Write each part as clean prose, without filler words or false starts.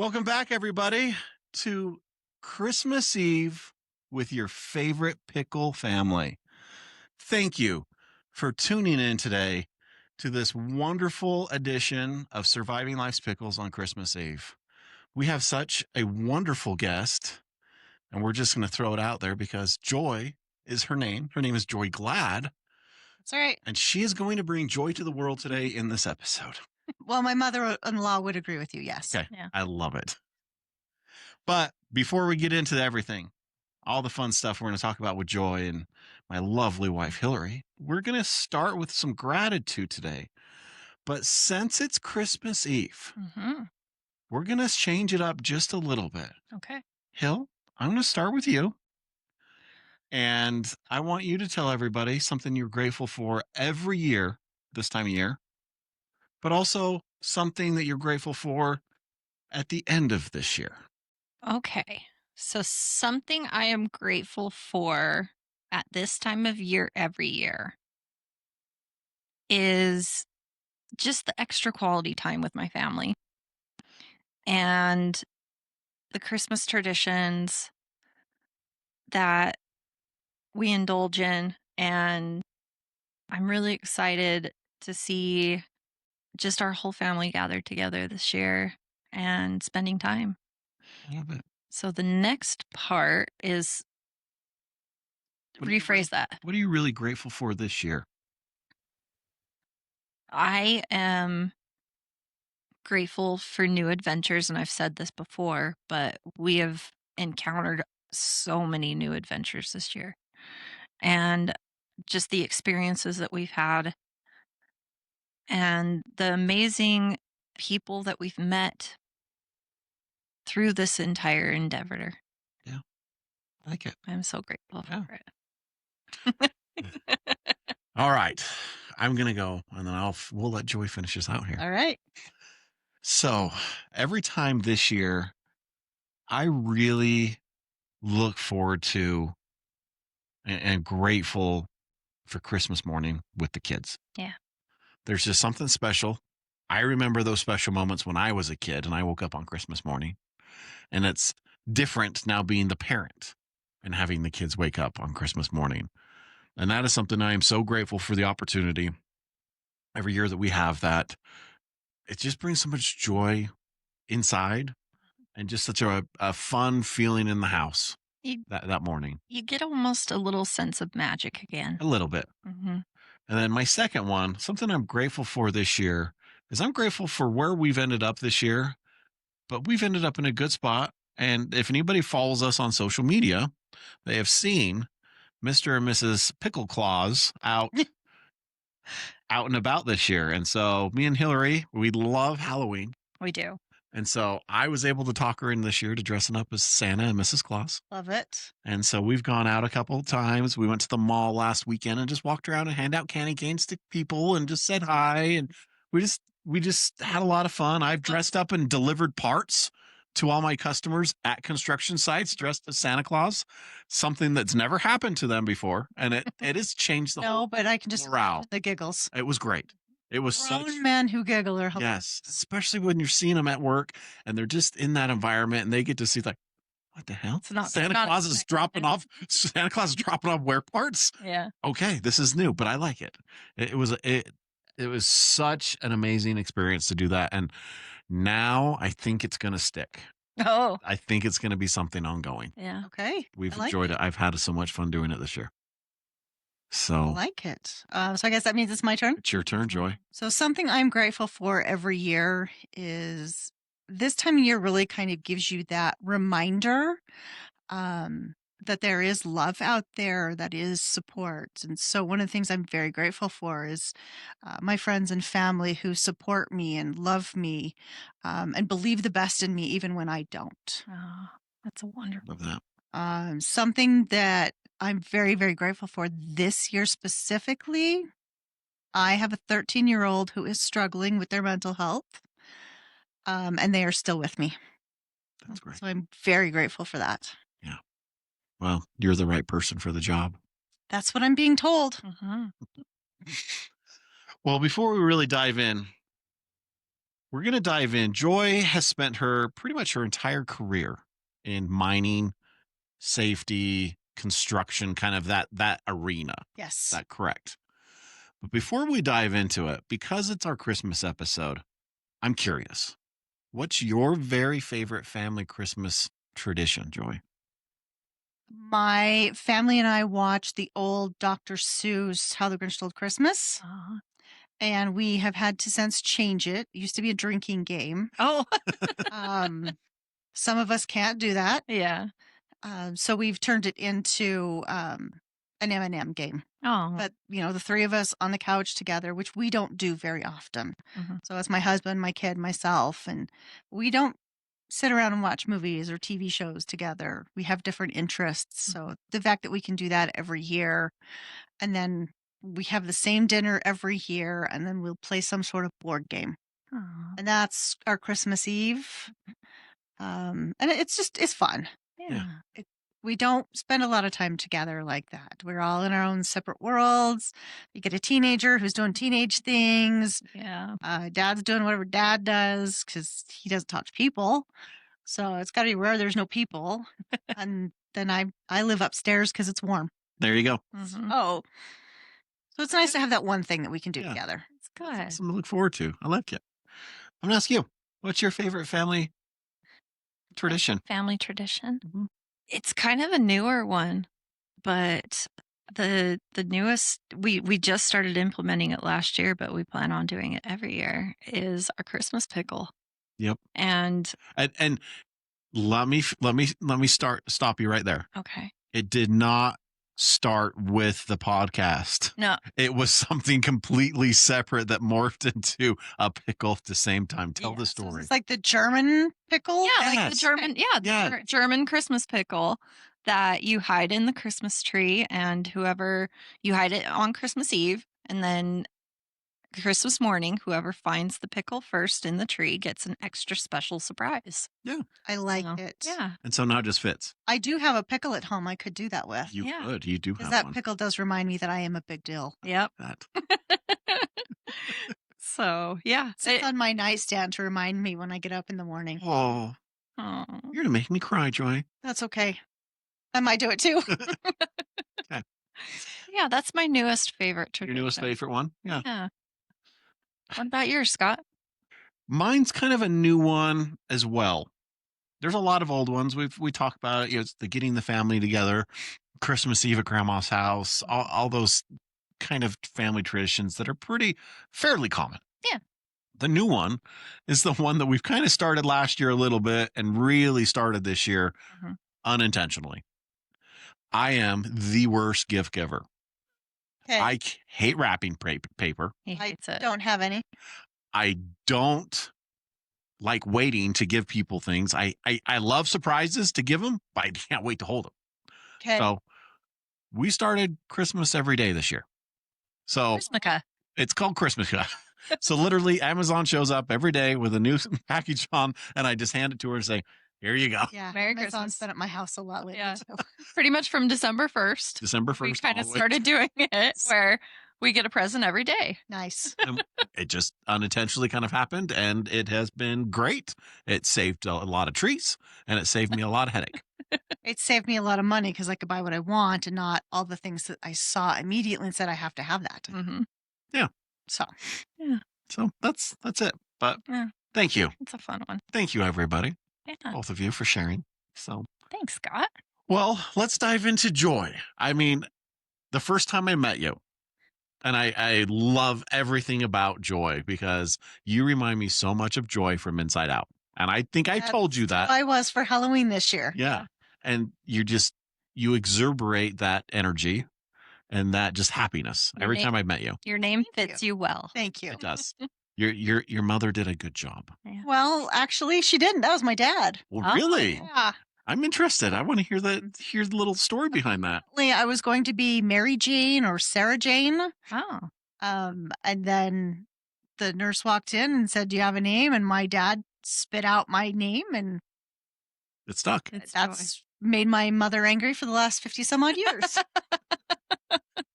Welcome back, everybody, to Christmas Eve with your favorite pickle family. Thank you for tuning in today to this wonderful edition of Surviving Life's Pickles on Christmas Eve. We have such a wonderful guest, and we're just going to throw it out there because Joy is her name. Her name is Joy Glad, That's right. and she is going to bring joy to the world today in this episode. Well, my mother-in-law would agree with you. Yes. Okay, Yeah. I love it. But before we get into everything, all the fun stuff we're going to talk about with Joy and my lovely wife, Hillary, we're going to start with some gratitude today. But since it's Christmas Eve, we're going to change it up just a little bit. Okay. Hill, I'm going to start with you. And I want you to tell everybody something you're grateful for every year, this time of year, but also something that you're grateful for at the end of this year. Okay. So something I am grateful for at this time of year every year is just the extra quality time with my family and the Christmas traditions that we indulge in. And I'm really excited to see just our whole family gathered together this year and spending time. I love it. So the next part is rephrase that. What are you really grateful for this year? I am grateful for new adventures, and I've said this before, but we have encountered so many new adventures this year. And just the experiences that we've had and the amazing people that we've met through this entire endeavor. Yeah, I like it. I'm so grateful Yeah. for it. All right. I'm going to go and then we'll let Joy finish us out here. All right. So every time this year, I really look forward to and grateful for Christmas morning with the kids. Yeah. There's just something special. I remember those special moments when I was a kid and I woke up on Christmas morning, and it's different now being the parent and having the kids wake up on Christmas morning. And that is something I am so grateful for the opportunity every year that we have that. It just brings so much joy inside and just such a fun feeling in the house that morning. You get almost a little sense of magic again. A little bit. Mm-hmm. And then my second one, something I'm grateful for this year, is I'm grateful for where we've ended up this year, but we've ended up in a good spot. And if anybody follows us on social media, they have seen Mr. and Mrs. Pickle Claus out and about this year. And so me and Hillary, we love Halloween. We do. And so I was able to talk her in this year to dressing up as Santa and Mrs. Claus. Love it. And so we've gone out a couple of times. We went to the mall last weekend and just walked around and hand out candy canes to people and just said hi. And we just had a lot of fun. I've dressed up and delivered parts to all my customers at construction sites dressed as Santa Claus, something that's never happened to them before. And it has changed the whole but I can just morale. the giggles. It was great. It was Grown men who giggle are yes, especially when you're seeing them at work and they're just in that environment and they get to see like, what the hell? Santa Claus is dropping off wear parts. Yeah. Okay, this is new, but I like it. It was such an amazing experience to do that, and now I think it's going to stick. Oh. I think it's going to be something ongoing. Yeah. Okay. We've enjoyed it. I've had so much fun doing it this year. So I like it. So I guess that means it's my turn. It's your turn, Joy. So something I'm grateful for every year is this time of year really kind of gives you that reminder that there is love out there, that is support. And so one of the things I'm very grateful for is my friends and family who support me and love me and believe the best in me even when I don't. Oh, that's a wonderful. Love that. Something that I'm very, very grateful for this year specifically. I have a 13-year-old who is struggling with their mental health, and they are still with me. That's great. So I'm very grateful for that. Yeah. Well, you're the right person for the job. That's what I'm being told. Mm-hmm. Well, before we really dive in, we're going to dive in. Joy has spent pretty much her entire career in mining, safety, construction, kind of that arena. Yes. Is that correct? But before we dive into it, because it's our Christmas episode, I'm curious. What's your very favorite family Christmas tradition, Joy? My family and I watched the old Dr. Seuss How the Grinch Stole Christmas, Aw. and we have had to since change it. It used to be a drinking game. Oh, Some of us can't do that, yeah. so we've turned it into an M&M game. Oh, But the three of us on the couch together, which we don't do very often. Mhm. So it's my husband, my kid, myself, and we don't sit around and watch movies or TV shows together. We have different interests. So the fact that we can do that every year, and then we have the same dinner every year, and then we'll play some sort of board game. aw. And that's our Christmas Eve. And it's fun. Yeah. We don't spend a lot of time together like that. We're all in our own separate worlds. You get a teenager who's doing teenage things. Yeah. Dad's doing whatever dad does because he doesn't talk to people. So it's got to be rare there's no people. And then I live upstairs because it's warm. There you go. Mhm. Oh. So it's nice to have that one thing that we can do Yeah. together. It's good. Something to look forward to. I like it. I'm going to ask you, what's your favorite family tradition? Family tradition. Mhm. It's kind of a newer one, but the newest we just started implementing it last year, but we plan on doing it every year is our Christmas pickle. Yep. And And let me stop you right there. okay. It did not start with the podcast. No. It was something completely separate that morphed into a pickle at the same time. Tell the Yes. So story. it's like the German pickle. Yeah, like the Yes. German, Yeah. German Christmas pickle that you hide in the Christmas tree, and whoever you hide it on Christmas Eve, and then Christmas morning, whoever finds the pickle first in the tree gets an extra special surprise. I like So, it. Yeah. And so now it just fits. I do have a pickle at home I could do that with. You Yeah. could. You do Because have that one. pickle does remind me that I am a big deal. Yep. That. So yeah. Sits on my nightstand to remind me when I get up in the morning. Oh, Aw. you're going to make me cry, Joy. That's okay. I might do it too. Yeah, that's my newest favorite Your tradition. newest favorite one? Yeah. Yeah. What about yours, Scott? Mine's kind of a new one as well. There's a lot of old ones. We talk about it. It's the getting the family together, Christmas Eve at grandma's house, all those kind of family traditions that are fairly common. Yeah. The new one is the one that we've kind of started last year a little bit and really started this year Mhm. unintentionally. I am the worst gift giver. Okay. I hate wrapping paper. He I hates it. don't have any. I don't like waiting to give people things. I love surprises to give them, but I can't wait to hold them. Okay. So we started Christmas every day this year. So Christmas. it's called Christmas. So literally Amazon shows up every day with a new package on, and I just hand it to her and say, here you go. Yeah. Merry Amazon's Christmas. been at my house a lot lately. Yeah. too. Pretty much from December 1st. December 1st. We kind of always. started doing it where we get a present every day. Nice. It just unintentionally kind of happened, and it has been great. It saved a lot of trees, and it saved me a lot of headache. It saved me a lot of money because I could buy what I want and not all the things that I saw immediately and said I have to have that. Mm-hmm. So So that's it. But Yeah. thank you. It's a fun one. Thank you, everybody. Yeah. Both of you for sharing. So, Thanks, Scott. well, let's dive into Joy. I mean, the first time I met you, and I love everything about Joy because you remind me so much of Joy from Inside Out. And I think I told you that. I was for Halloween this year. Yeah. And you exuberate that energy and that just happiness Your every name- time I met you. Your name Thank fits you. you well. Thank you. It does. Your mother did a good job. Well, actually, she didn't. That was my dad. Well, Oh. really? Yeah. I'm interested. I want to hear the little story behind that. I was going to be Mary Jane or Sarah Jane. Oh. And then the nurse walked in and said, "Do you have a name?" And my dad spit out my name, and It stuck. It's that's made my mother angry for the last 50 some odd years.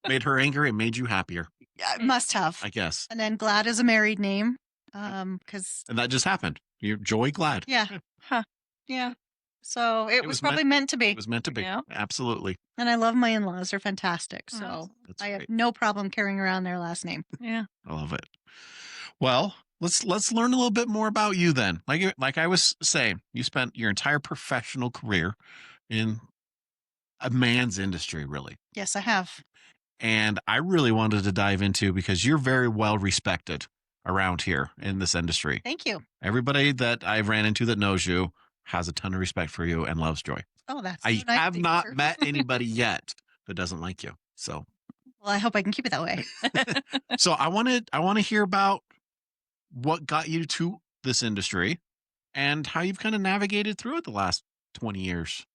Made her angry and made you happier, I must have. I guess. And then Glad is a married name. Because And that just happened. You're Joy Glad. yeah, Huh. yeah. So it was was probably meant to It be. was meant to be. Yeah. Absolutely. And I love my in-laws; they're fantastic. Oh, So That's I have great. no problem carrying around their last name. Yeah. I love it. Well, let's learn a little bit more about you then. Like I was saying, you spent your entire professional career in a man's industry, really. Yes, I have. And I really wanted to dive into because you're very well respected around here in this industry. Thank you. Everybody that I've ran into that knows you has a ton of respect for you and loves Joy. Oh, that's I so nice have to not hear. met anybody yet that doesn't like you. So Well, I hope I can keep it that way. so I want to hear about what got you to this industry and how you've kind of navigated through it the last 20 years.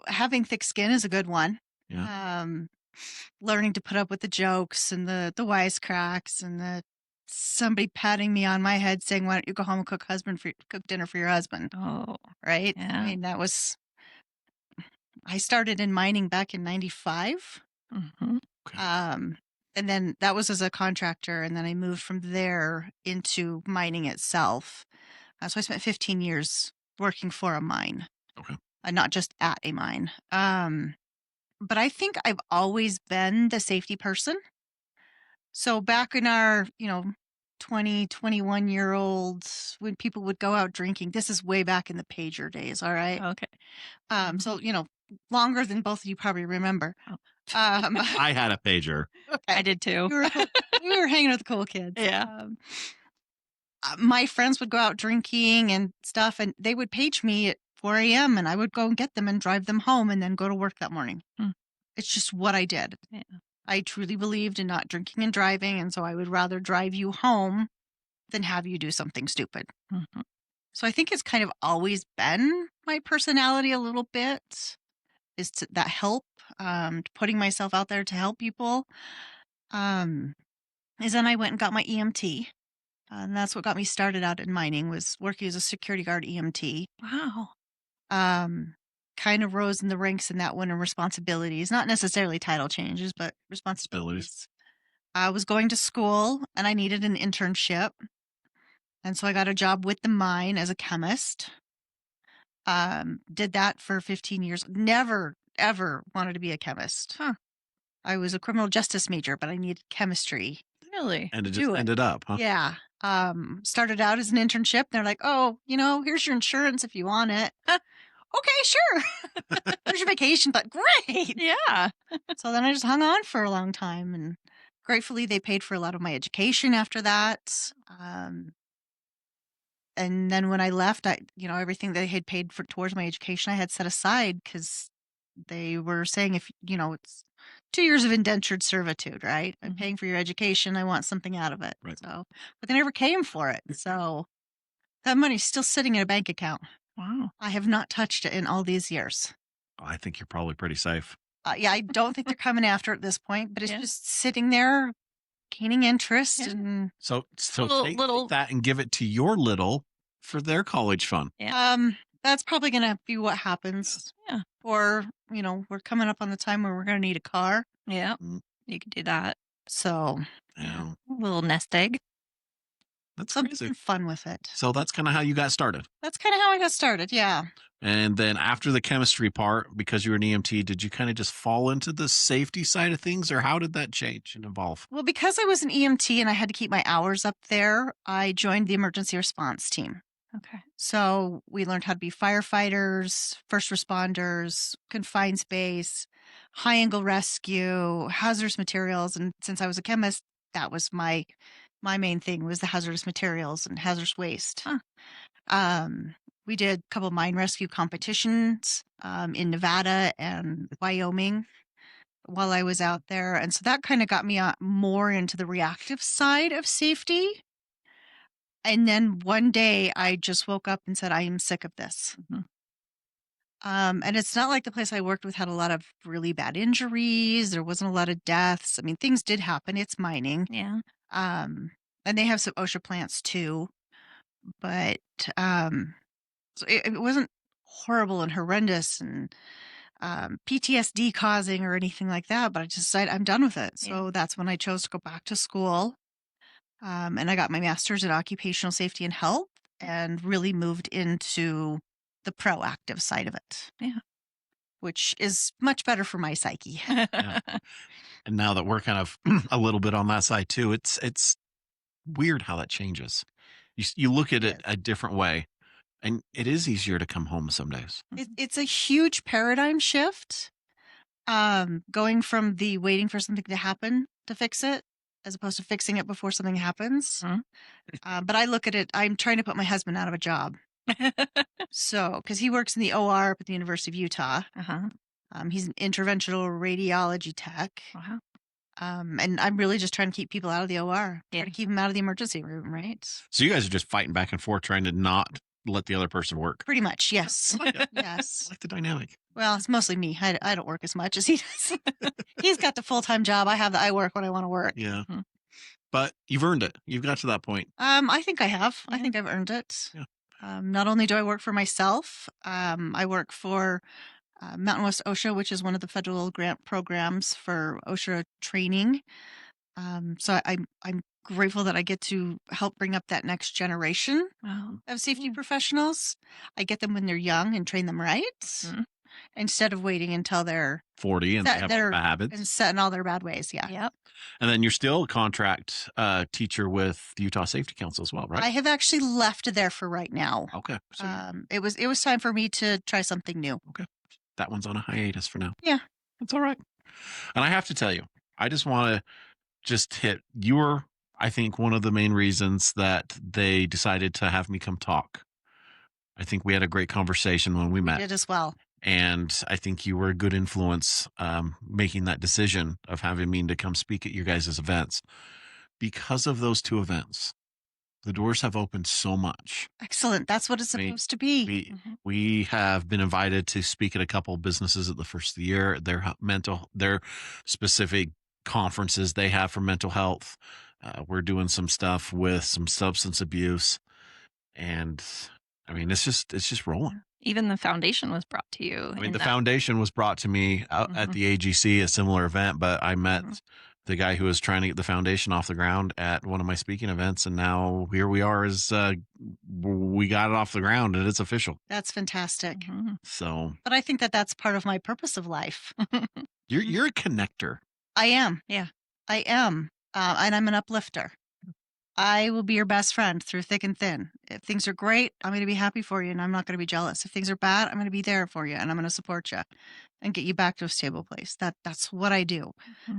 Having thick skin is a good one. Yeah. Learning to put up with the jokes and the wisecracks and the somebody patting me on my head saying, "Why don't you go home and cook dinner for your husband?" Oh, Right? yeah. I mean, I started in mining back in 95. Mhm. Okay. And then that was as a contractor, and then I moved from there into mining itself. So I spent 15 years working for a mine. Okay. Not just at a mine. But I think I've always been the safety person. So back in our, 20, 21-year-olds, when people would go out drinking, this is way back in the pager days, all right? Okay. So, longer than both of you probably remember. Oh. I had a pager. Okay. I did too. We were hanging with the cool kids. Yeah. My friends would go out drinking and stuff, and they would page me at 4 a.m. and I would go and get them and drive them home and then go to work that morning. It's just what I did. Yeah. I truly believed in not drinking and driving, and so I would rather drive you home than have you do something stupid. Mhm. So I think it's kind of always been my personality a little bit, is that help, putting myself out there to help people. Is then I went and got my EMT. And that's what got me started out in mining, was working as a security guard EMT. Wow. Kind of rose in the ranks in that one, and responsibilities, not necessarily title changes, but responsibilities. I was going to school and I needed an internship. And so I got a job with the mine as a chemist. Did that for 15 years. Never, ever wanted to be a chemist. Huh. I was a criminal justice major, but I needed chemistry. Really? And it Do just it. ended up, huh? Yeah. Started out as an internship. They're like, "Oh, here's your insurance if you want it." Okay, sure. There's your vacation, but great. Yeah. So then I just hung on for a long time, and gratefully they paid for a lot of my education after that. And then when I left, everything they had paid for towards my education, I had set aside, because they were saying, if it's 2 years of indentured servitude, right? I'm Mhm. paying for your education. I want something out of it. Right. So, but they never came for it. So that money's still sitting in a bank account. Wow. I have not touched it in all these years. I think you're probably pretty safe. Yeah, I don't think they're coming after it at this point, but it's Yeah. just sitting there, gaining interest. Yeah. And So take Little- that and give it to your little for their college fund. that's probably going to be what happens. Yeah. Or, we're coming up on the time where we're going to need a car. Yeah. Mm. You could do that. So, Yeah. Little nest egg. That's something crazy. fun with it. So that's kind of how you got started. That's kind of how I got started. Yeah. And then after the chemistry part, because you were an EMT, did you kind of just fall into the safety side of things, or how did that change and evolve? Well, because I was an EMT and I had to keep my hours up there, I joined the emergency response team. Okay. So we learned how to be firefighters, first responders, confined space, high angle rescue, hazardous materials. And since I was a chemist, that was my main thing, was the hazardous materials and hazardous waste. Huh. We did a couple mine rescue competitions in Nevada and Wyoming while I was out there. And so that kind of got me more into the reactive side of safety. And then one day I just woke up and said, I am sick of this. Mhm. And it's not like the place I worked with had a lot of really bad injuries. There wasn't a lot of deaths. I mean, things did happen. It's mining. Yeah. And they have some OSHA plants too. But so it wasn't horrible and horrendous and PTSD causing or anything like that. But I just decided I'm done with it. So that's when I chose to go back to school. And I got my master's in occupational safety and health and really moved into the proactive side of it. Yeah. Which is much better for my psyche. Yeah. And now that we're kind of a little bit on that side too, it's weird how that changes. You look at it a different way, and it is easier to come home some days. It's a huge paradigm shift. Going from the waiting for something to happen to fix it, as opposed to fixing it before something happens. But I look at it, I'm trying to put my husband out of a job. So, because he works in the OR up at the University of Utah. He's an interventional radiology tech. Wow. And I'm really just trying to keep people out of the OR. Yeah. Try to keep them out of the emergency room, right? So you guys are just fighting back and forth, trying to not let the other person work. Pretty much, yes. I like it. Yes. I like the dynamic. Well, it's mostly me. I don't work as much as he does. He's got the full-time job. I work when I want to work. Yeah. But you've earned it. You've got to that point. I think I have. I Yeah. think I've earned it. Yeah. Not only do I work for myself, I work for Mountain West OSHA, which is one of the federal grant programs for OSHA training. So I'm grateful that I get to help bring up that next generation Wow. of safety professionals. I get them when they're young and train them right, instead of waiting until they're 40 and That- they have they're- bad habits. and set in all their bad ways. Yeah. Yep. And then you're still a contract teacher with the Utah Safety Council as well, right? I have actually left there for right now. Okay. So It was time for me to try something new. that one's on a hiatus for now. Yeah. That's all right. And I have to tell you, I just want to just hit, you were, I think, one of the main reasons that they decided to have me come talk. I think we had a great conversation when we met. Did as well. And I think you were a good influence making that decision of having me to come speak at your guys' events. Because of those two events, the doors have opened so much. Excellent. That's what it's I mean, supposed to be. We have been invited to speak at a couple of businesses at the first of the year. Their specific conferences they have for mental health. We're doing some stuff with some substance abuse, and I mean it's just rolling. Even the foundation was brought to you. I mean, in the that. foundation was brought to me out at the AGC, a similar event, but I met the guy who was trying to get the foundation off the ground at one of my speaking events. And now here we are we got it off the ground and it's official. That's fantastic. So But I think that that's part of my purpose of life. you're a connector. I am. Yeah. I am. And I'm an uplifter. I will be your best friend through thick and thin. If things are great, I'm going to be happy for you and I'm not going to be jealous. If things are bad, I'm going to be there for you and I'm going to support you and get you back to a stable place. That's what I do.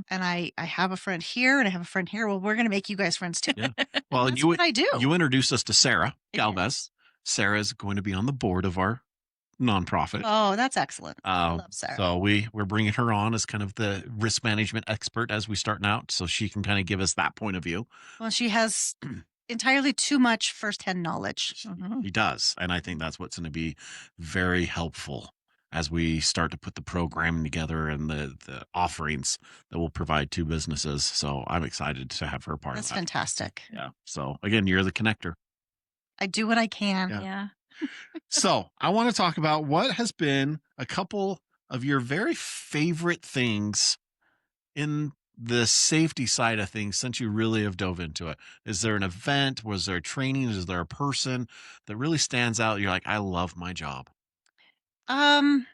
And I have a friend here and I have a friend here. Well, we're going to make you guys friends too. Yeah. Well, That's what I do. You introduced us to Sarah Galvez. Yes. Sarah's going to be on the board of our nonprofit. Oh, that's excellent. I love Sarah. So we're bringing her on as kind of the risk management expert as we starting out, so she can kind of give us that point of view. Well, she has entirely too much firsthand knowledge. He does, and I think that's what's going to be very helpful as we start to put the program together and the offerings that we'll provide to businesses. So I'm excited to have her part That's of that. fantastic. Yeah. So again, you're the connector. I do what I can. Yeah. Yeah. So I want to talk about what has been a couple of your very favorite things in the safety side of things since you really have dove into it. Is there an event? Was there training? Is there a person that really stands out? You're like, I love my job. I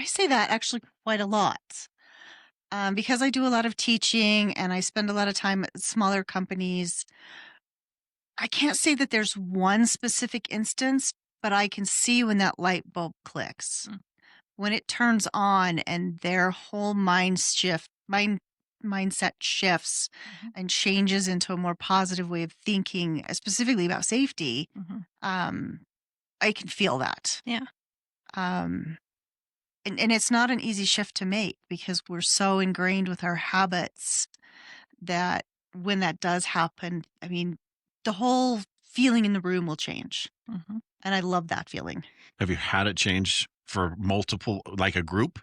say that actually quite a lot. Because I do a lot of teaching and I spend a lot of time at smaller companies. I can't say that there's one specific instance, but I can see when that light bulb clicks. When it turns on and their whole mindset shifts and changes into a more positive way of thinking, specifically about safety, I can feel that. Yeah. And it's not an easy shift to make because we're so ingrained with our habits that when that does happen, I mean, the whole feeling in the room will change. And I love that feeling. Have you had it change for multiple, like a group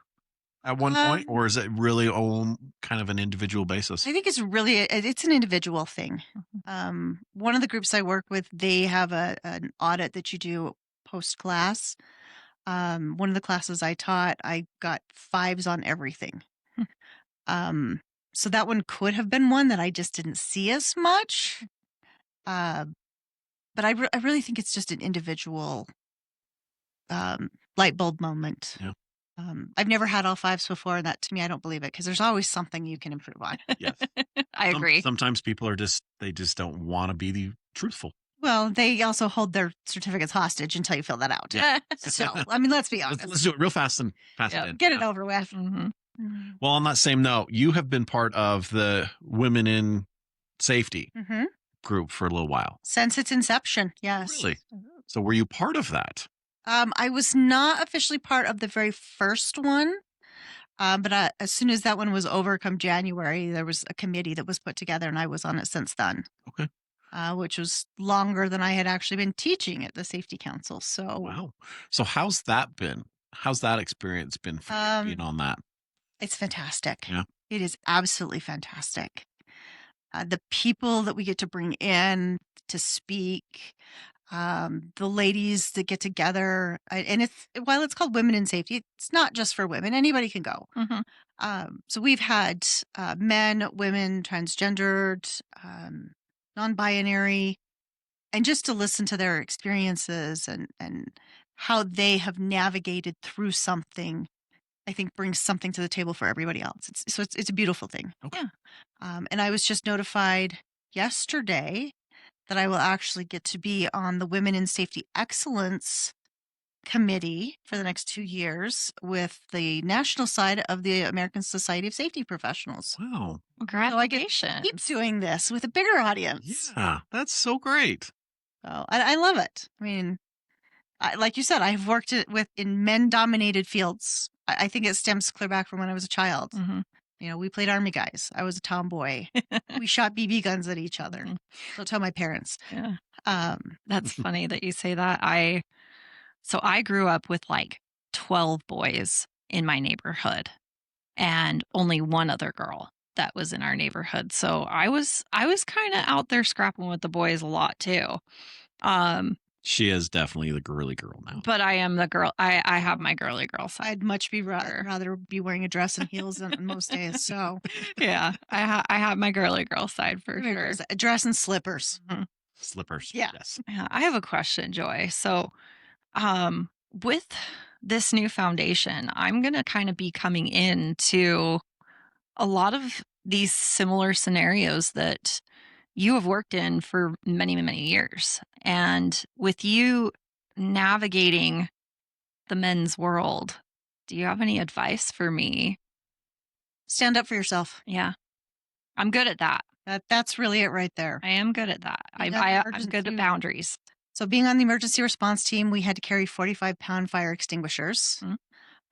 at one point, or is it really on kind of an individual basis? I think it's an individual thing. One of the groups I work with, they have an audit that you do post class. One of the classes I taught, I got 5s on everything. So that one could have been one that I just didn't see as much. Uh, but I really think it's just an individual light bulb moment. Yeah. I've never had all fives before, and that to me, I don't believe it because there's always something you can improve on. Yes. I agree. Sometimes people are they just don't want to be truthful. Well, they also hold their certificates hostage until you fill that out. Yeah. So, I mean, let's be honest. Let's do it real fast and pass Yep. it in. Get it Yeah. over with. Mhm. Well, on that same note, you have been part of the Women in Safety Mm-hmm. group for a little while. Since its inception, yes. Really? So were you part of that? I was not officially part of the very first one, but as soon as that one was over, come January, there was a committee that was put together, and I was on it since then. Okay. Which was longer than I had actually been teaching at the Safety Council. So, Wow. So how's that been? How's that experience been for you being on that? it's fantastic. Yeah. It is absolutely fantastic. The people that we get to bring in to speak, the ladies that get together, and while it's called Women in Safety, it's not just for women. Anybody can go. Mhm. So we've had men, women, transgendered, non-binary, and just to listen to their experiences and how they have navigated through something, I think brings something to the table for everybody else. It's a beautiful thing. Okay. And I was just notified yesterday that I will actually get to be on the Women in Safety Excellence Committee for the next 2 years with the national side of the American Society of Safety Professionals. Wow. Congratulations. Keep doing this with a bigger audience. Yeah, that's so great. So I love it. I mean, like you said, I've worked in men-dominated fields. I think it stems clear back from when I was a child. Mhm. You know, we played Army guys. I was a tomboy. We shot BB guns at each other. Mhm. Don't tell my parents. Yeah. Um, That's funny that you say that. So I grew up with like 12 boys in my neighborhood and only one other girl that was in our neighborhood. So I was kind of out there scrapping with the boys a lot too. She is definitely the girly girl now. But I am the girl. I have my girly girl side. I'd much rather be wearing a dress and heels on most days. So Yeah, I have my girly girl side for sure. a dress and slippers. Slippers. Yeah. Yes. Yeah, I have a question, Joy. So, with this new foundation, I'm going to kind of be coming into a lot of these similar scenarios that you have worked in for many, many years. And with you navigating the men's world, do you have any advice for me? Stand up for yourself. Yeah, I'm good at that. That's really it right there. I am good at that. You I'm have good at boundaries. So being on the emergency response team, we had to carry 45-pound fire extinguishers. Mhm.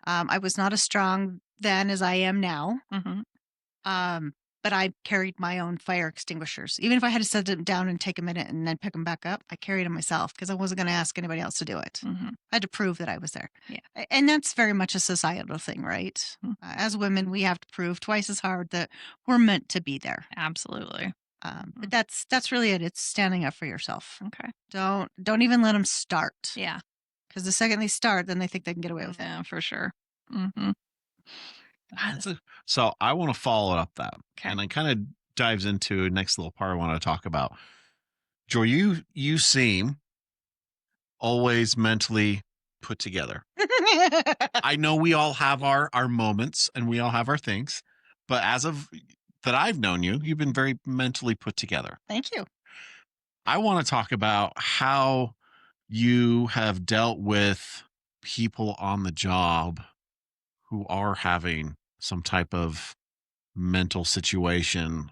I was not as strong then as I am now. Hmm. But I carried my own fire extinguishers. Even if I had to set them down and take a minute and then pick them back up, I carried them myself because I wasn't going to ask anybody else to do it. Hmm. I had to prove that I was there. Yeah. And that's very much a societal thing, right? Mhm. As women, we have to prove twice as hard that we're meant to be there. Absolutely. But that's really it. It's standing up for yourself. Okay. Don't even let them start. Yeah. Because the second they start, then they think they can get away with it. Yeah, for sure. Hmm. So I want to follow up that. Okay. And it kind of dives into next little part I want to talk about. Joy, you seem always mentally put together. I know we all have our moments and we all have our things, but as of that I've known you, you've been very mentally put together. Thank you. I want to talk about how you have dealt with people on the job who are having some type of mental situation,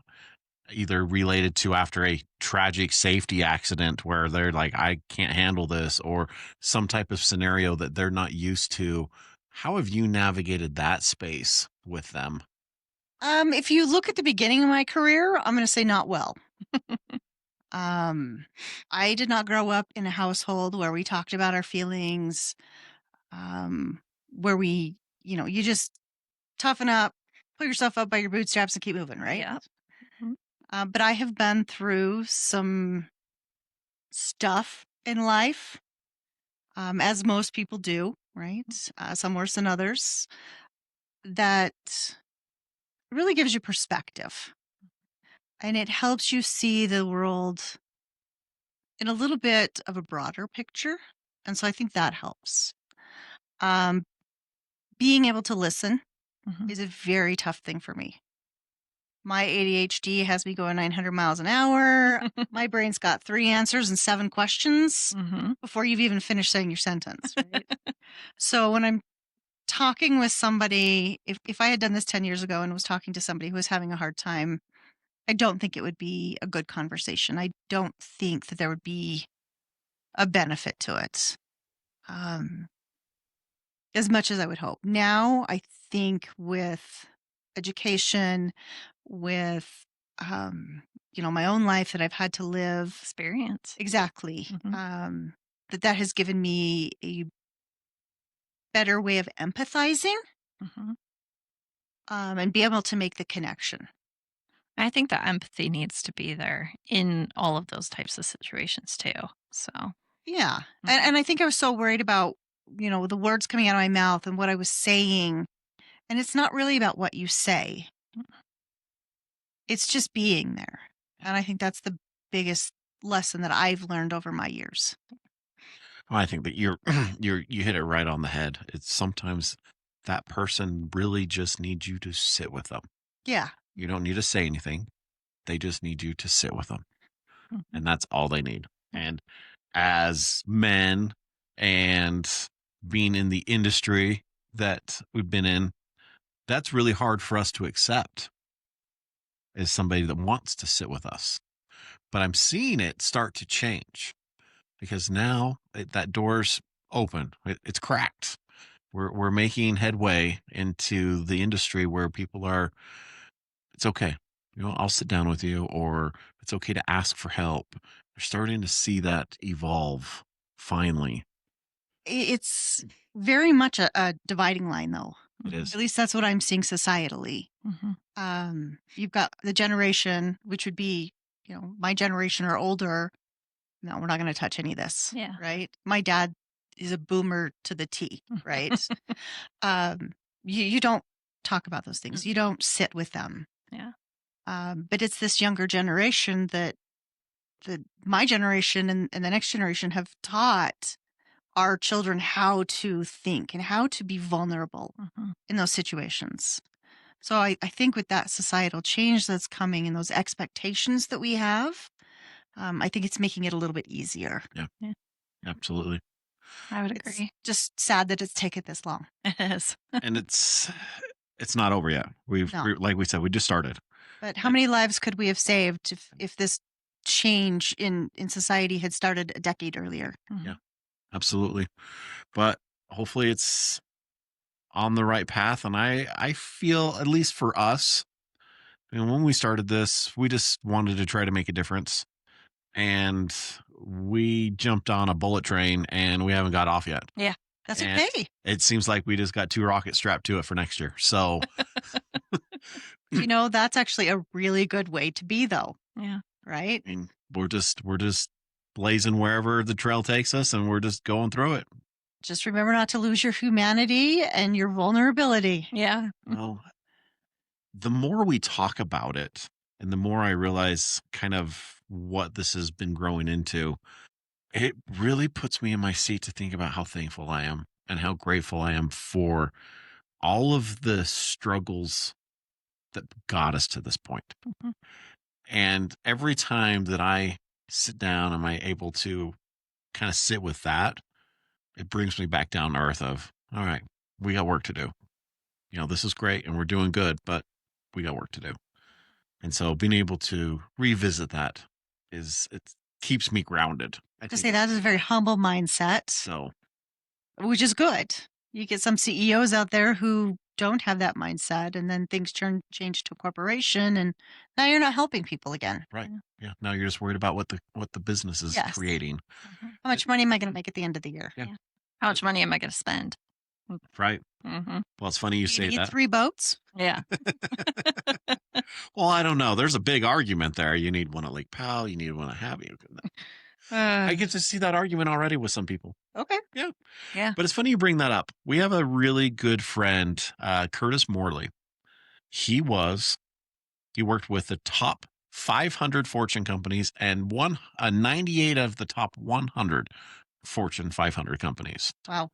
either related to after a tragic safety accident where they're like, I can't handle this, or some type of scenario that they're not used to. How have you navigated that space with them? If you look at the beginning of my career, I'm going to say not well. I did not grow up in a household where we talked about our feelings, where we, you just toughen up, pull yourself up by your bootstraps and keep moving, right? Yeah. But I have been through some stuff in life, as most people do, right? Some worse than others, that it really gives you perspective, and it helps you see the world in a little bit of a broader picture. And so I think that helps. Um, being able to listen Mhm. is a very tough thing for me. My ADHD has me going 900 miles an hour. My brain's got 3 answers and 7 questions Mhm. before you've even finished saying your sentence, right? So when I'm talking with somebody, if I had done this 10 years ago and was talking to somebody who was having a hard time, I don't think it would be a good conversation. I don't think that there would be a benefit to it, um, as much as I would hope. Now, I think with education, with, um, my own life that I've had to live. Experience. Exactly. Mhm. That has given me a better way of empathizing, Mhm. and be able to make the connection. I think that empathy needs to be there in all of those types of situations too. So, Yeah. And, mhm. and I think I was so worried about, the words coming out of my mouth and what I was saying. And it's not really about what you say, it's just being there. And I think that's the biggest lesson that I've learned over my years. Well, I think that you hit it right on the head. It's sometimes that person really just needs you to sit with them. Yeah. You don't need to say anything. They just need you to sit with them. Mhm. And that's all they need. And as men and being in the industry that we've been in, that's really hard for us to accept as somebody that wants to sit with us. But I'm seeing it start to change because now that door's open. It's cracked. We're making headway into the industry where people are. It's okay. I'll sit down with you, or it's okay to ask for help. We're starting to see that evolve finally. It's very much a dividing line, though. It Mhm. is. At least that's what I'm seeing societally. Mhm. You've got the generation, which would be, my generation or older. No, we're not going to touch any of this. Yeah. Right. My dad is a boomer to the T. Right. um, you don't talk about those things. You don't sit with them. Yeah. But it's this younger generation that my generation and the next generation have taught our children how to think and how to be vulnerable Mhm. in those situations. So I think with that societal change that's coming and those expectations that we have, I think it's making it a little bit easier. Yeah, Yeah. absolutely. I would It's agree. just sad that it's taken this long. It is. And it's not over yet. No. Like we said, we just started. But how many lives could we have saved if this change in society had started a decade earlier? Mhm. Yeah, absolutely. But hopefully it's on the right path. And I feel, at least for us, when we started this, we just wanted to try to make a difference. And we jumped on a bullet train and we haven't got off yet. Yeah. That's And okay. it seems like we just got 2 rockets strapped to it for next year. So That's actually a really good way to be, though, Yeah. right? I mean, we're just blazing wherever the trail takes us, and we're just going through it. Just remember not to lose your humanity and your vulnerability. Yeah. Well, the more we talk about it, and the more I realize kind of what this has been growing into, it really puts me in my seat to think about how thankful I am and how grateful I am for all of the struggles that got us to this point. Mhm. And every time that I sit down, am I able to kind of sit with that? It brings me back down to earth of, all right, we got work to do. This is great and we're doing good, but we got work to do. And so being able to revisit that it keeps me grounded. I To think say that is a very humble mindset, so. which is good. You get some CEOs out there who don't have that mindset, and then things change to a corporation, and now you're not helping people again. Right. Yeah. Now you're just worried about what the business is Yes. creating. Mhm. How much money am I going to make at the end of the year? Yeah. Yeah. How much money am I going to spend? Right. Mm-hmm. Well, it's funny you Are you say gonna eat that. 3 boats? Yeah. Well, I don't know. There's a big argument there. You need one at Lake Powell. You need one at Happy. I get to see that argument already with some people. Okay. Yeah. Yeah. But it's funny you bring that up. We have a really good friend, Curtis Morley. He worked with the top 500 Fortune companies and 98 of the top 100 Fortune 500 companies. Wow.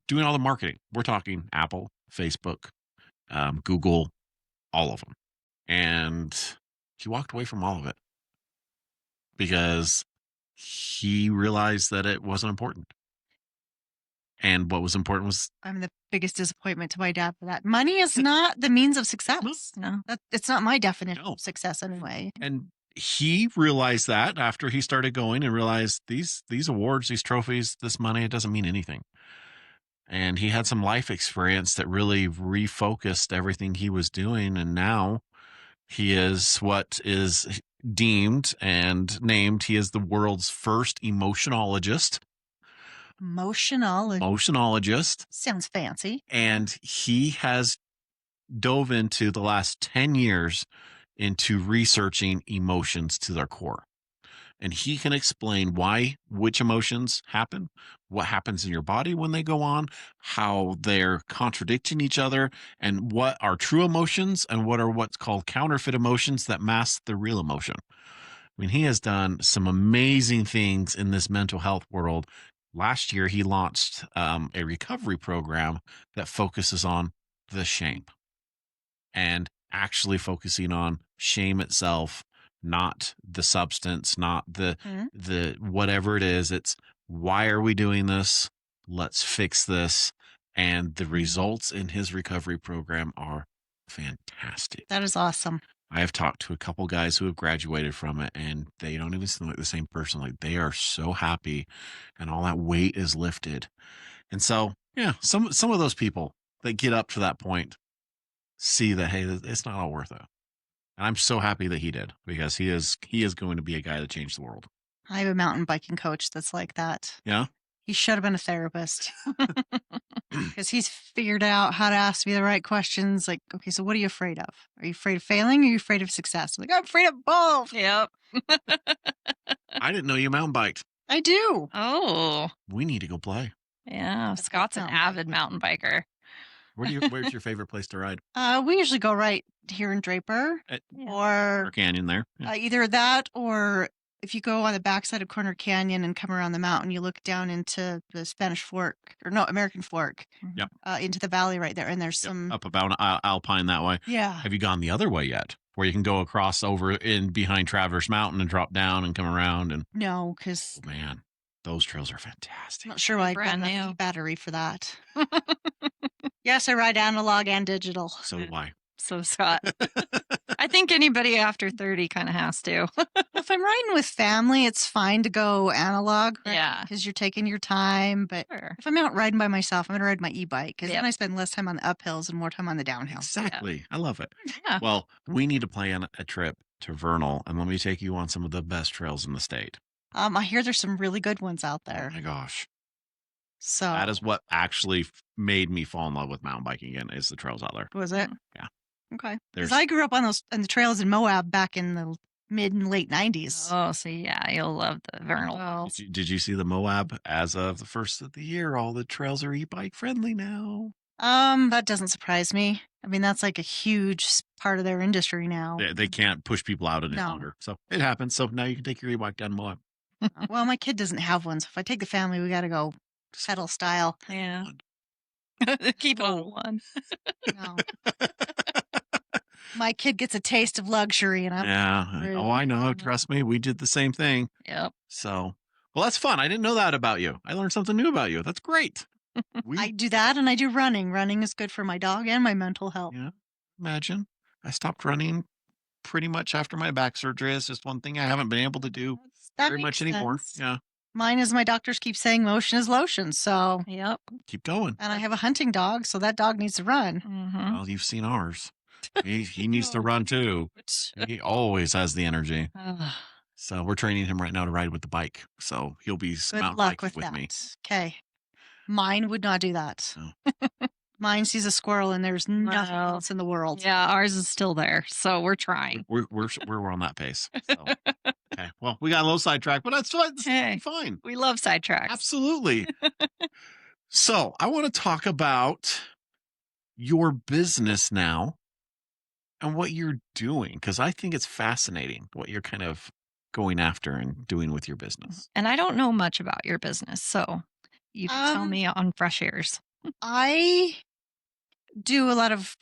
Doing all the marketing. We're talking Apple, Facebook, Google, all of them. And he walked away from all of it because he realized that it wasn't important. And what was important was I'm the biggest disappointment to my dad for that. Money is not the means of success. No. It's not my definition No. of success anyway. And he realized that after he started going and realized these awards, these trophies, this money, it doesn't mean anything. And he had some life experience that really refocused everything he was doing. And now he is what is deemed and named. He is the world's first emotionologist. Emotionologist. Sounds fancy. And he has dove into the last 10 years into researching emotions to their core. And he can explain which emotions happen, what happens in your body when they go on, how they're contradicting each other, and what are true emotions and what are what's called counterfeit emotions that mask the real emotion. I mean, he has done some amazing things in this mental health world. Last year, he launched a recovery program that focuses on the shame and actually focusing on shame itself, not the substance, not the whatever it is. It's why are we doing this? Let's fix this. And the results in his recovery program are fantastic. That is awesome. I have talked to a couple guys who have graduated from it, and they don't even seem like the same person. Like, they are so happy, and all that weight is lifted. And so, yeah, some of those people that get up to that point see that, hey, it's not all worth it. And I'm so happy that he did, because he is going to be a guy that changed the world. I have a mountain biking coach that's like that. Yeah. He should have been a therapist because he's figured out how to ask me the right questions. Like, okay, so what are you afraid of? Are you afraid of failing or are you afraid of success? I'm like, I'm afraid of both. Yep. I didn't know you mountain biked. I do. Oh. We need to go play. Yeah. Scott's an avid mountain biker. Where's your favorite place to ride? We usually go right here in Draper or Canyon there. Yeah. Either that, or if you go on the backside of Corner Canyon and come around the mountain, you look down into the American Fork. Yep. Into the valley right there. And there's some up about Alpine that way. Yeah. Have you gone the other way yet? Where you can go across over in behind Traverse Mountain and drop down and come around? And no, because man, those trails are fantastic. I'm not sure why I've got a battery for that. Yes, I ride analog and digital. So do I. So Scott. I think anybody after 30 kind of has to. If I'm riding with family, it's fine to go analog. Right? Yeah. Because you're taking your time. But if I'm out riding by myself, I'm going to ride my e-bike. Because then I spend less time on the uphills and more time on the downhill. Exactly. Yeah. I love it. Yeah. Well, we need to plan a trip to Vernal, and let me take you on some of the best trails in the state. I hear there's some really good ones out there. Oh my gosh. So that is what actually made me fall in love with mountain biking again, is the trails out there. Was it? Yeah. Okay. Because I grew up on the trails in Moab back in the mid and late 90s. Oh, so yeah, you'll love the Vernal. Well, did you see the Moab? As of the first of the year, all the trails are e-bike friendly now. That doesn't surprise me. I mean, that's like a huge part of their industry now. They can't push people out any longer. So it happens. So now you can take your e-bike down Moab. Well, my kid doesn't have one. So if I take the family, we got to go pedal style. Yeah. Keep it on one. No. My kid gets a taste of luxury, and I'm rude. Oh, I know. Trust me, we did the same thing. Yep. So, well, that's fun. I didn't know that about you. I learned something new about you. That's great. I do that, and I do running. Running is good for my dog and my mental health. Yeah. Imagine. I stopped running pretty much after my back surgery. It's just one thing I haven't been able to do very much anymore. Yeah. Mine is, my doctors keep saying motion is lotion. So, yep. Keep going. And I have a hunting dog, so that dog needs to run. Mm-hmm. Well, you've seen ours. He needs to run too. He always has the energy. So we're training him right now to ride with the bike. So he'll be mountain biking with me. Okay. Mine would not do that. No. Mine sees a squirrel and there's nothing else in the world. Yeah, ours is still there. So we're trying. We're on that pace. So. Okay. Well, we got a little sidetracked, but that's fine. Hey, fine. We love sidetracks. Absolutely. So I want to talk about your business now. and what you're doing, because I think it's fascinating what you're kind of going after and doing with your business. And I don't know much about your business, so you can tell Um, me on fresh ears. I do a lot of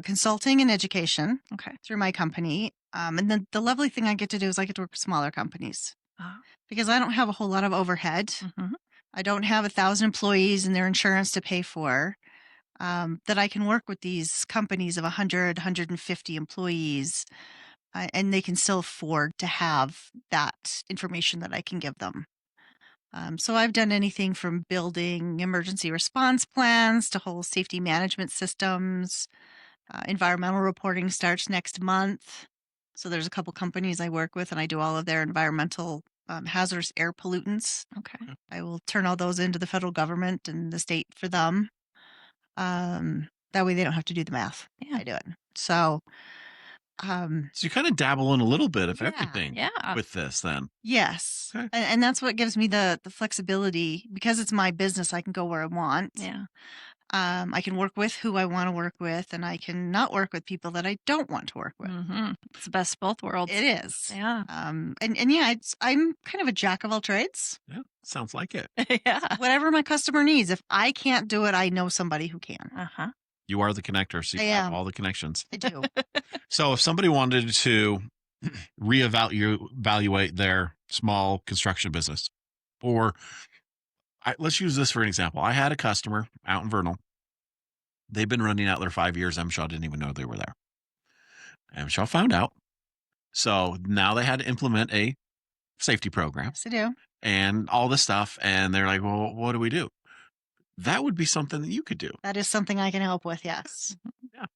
consulting and education Okay. through my company. And then the lovely thing I get to do is I get to work with smaller companies Ah. because I don't have a whole lot of overhead. Mhm. I don't have 1,000 employees and their insurance to pay for. That I can work with these companies of 100, 150 employees, and they can still afford to have that information that I can give them. So I've done anything from building emergency response plans to whole safety management systems. Environmental reporting starts next month. So there's a couple companies I work with, and I do all of their environmental hazardous air pollutants. Okay. I will turn all those into the federal government and the state for them. That way they don't have to do the math. Yeah. I do it. So, So you kind of dabble in a little bit of Yeah, everything Yeah. with this then. yes. Okay. And that's what gives me the flexibility because it's my business. I can go where I want. Yeah. I can work with who I want to work with, and I can not work with people that I don't want to work with. Mhm. It's the best of both worlds. It is. Yeah. And yeah, I'm kind of a jack of all trades. Yeah, sounds like it. Yeah. Whatever my customer needs, if I can't do it, I know somebody who can. Uh-huh. You are the connector, so you I have am. all the connections. I do. So if somebody wanted to reevaluate their small construction business, or let's use this for an example. I had a customer out in Vernal. They've been running out there 5 years. MSHA didn't even know they were there. MSHA found out. So now they had to implement a safety program Yes, I do. and all this stuff. And they're like, well, what do we do? That would be something that you could do. That is something I can help with. Yes. Yeah.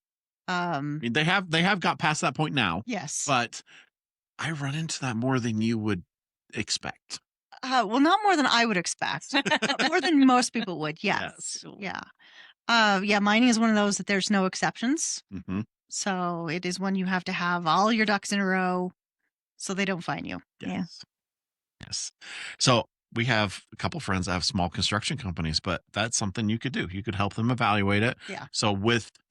I mean, they have got past that point now, yes. but I run into that more than you would expect. Well, not more than I would expect. More than most people would. Yes. Yes. Yeah. Yeah. Mining is one of those that there's no exceptions. Mm-hmm. So it is one you have to have all your ducks in a row so they don't find you. Yes. Yes. So we have a couple friends that have small construction companies, but that's something you could do. You could help them evaluate it. Yeah. So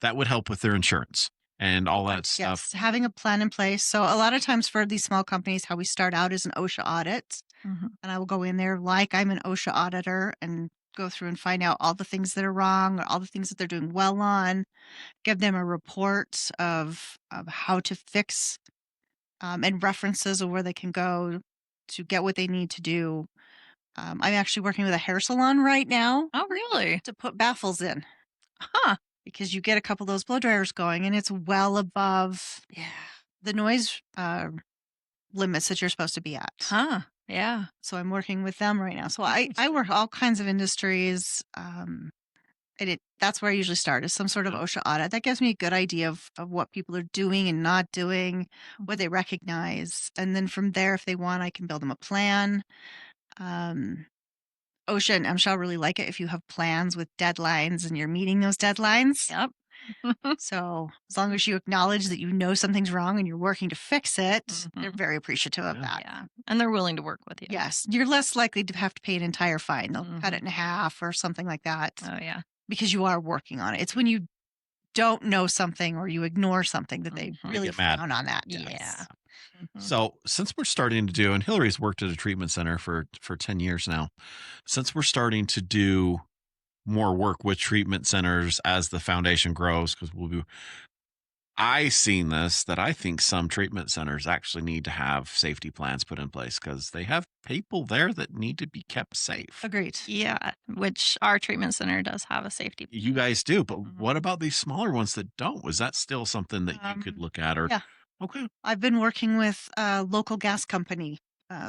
that would help with their insurance and all that stuff. Yes. Having a plan in place. So a lot of times for these small companies, how we start out is an OSHA audit. Mhm. And I will go in there like I'm an OSHA auditor and go through and find out all the things that are wrong or all the things that they're doing well on, give them a report of how to fix and references of where they can go to get what they need to do. I'm actually working with a hair salon right now Oh, really? to put baffles in Huh. because you get a couple of those blow dryers going and it's well above Yeah. the noise limits that you're supposed to be at. Huh. Yeah. So I'm working with them right now. So I work all kinds of industries. And that's where I usually start is some sort of OSHA audit. That gives me a good idea of what people are doing and not doing, what they recognize. And then from there, if they want, I can build them a plan. OSHA and MSHA really like it if you have plans with deadlines and you're meeting those deadlines. Yep. So as long as you acknowledge that you know something's wrong and you're working to fix it, they're Mhm. very appreciative of Yeah. that. Yeah. And they're willing to work with you. Yes, you're less likely to have to pay an entire fine. They'll cut Mhm. it in half or something like that Oh, yeah. because you are working on it. It's when you don't know something or you ignore something that they Mhm. They really get mad. frown on that. Yeah. Yes. Mhm. So since we're starting to do, and Hillary's worked at a treatment center for 10 years now, since we're starting to do more work with treatment centers as the foundation grows, because I seen this that I think some treatment centers actually need to have safety plans put in place because they have people there that need to be kept safe. Agreed. Yeah. Which our treatment center does have a safety. You guys do, but Mhm. what about these smaller ones that don't? Was that still something that you could look at? Or yeah. Okay. I've been working with a local gas company.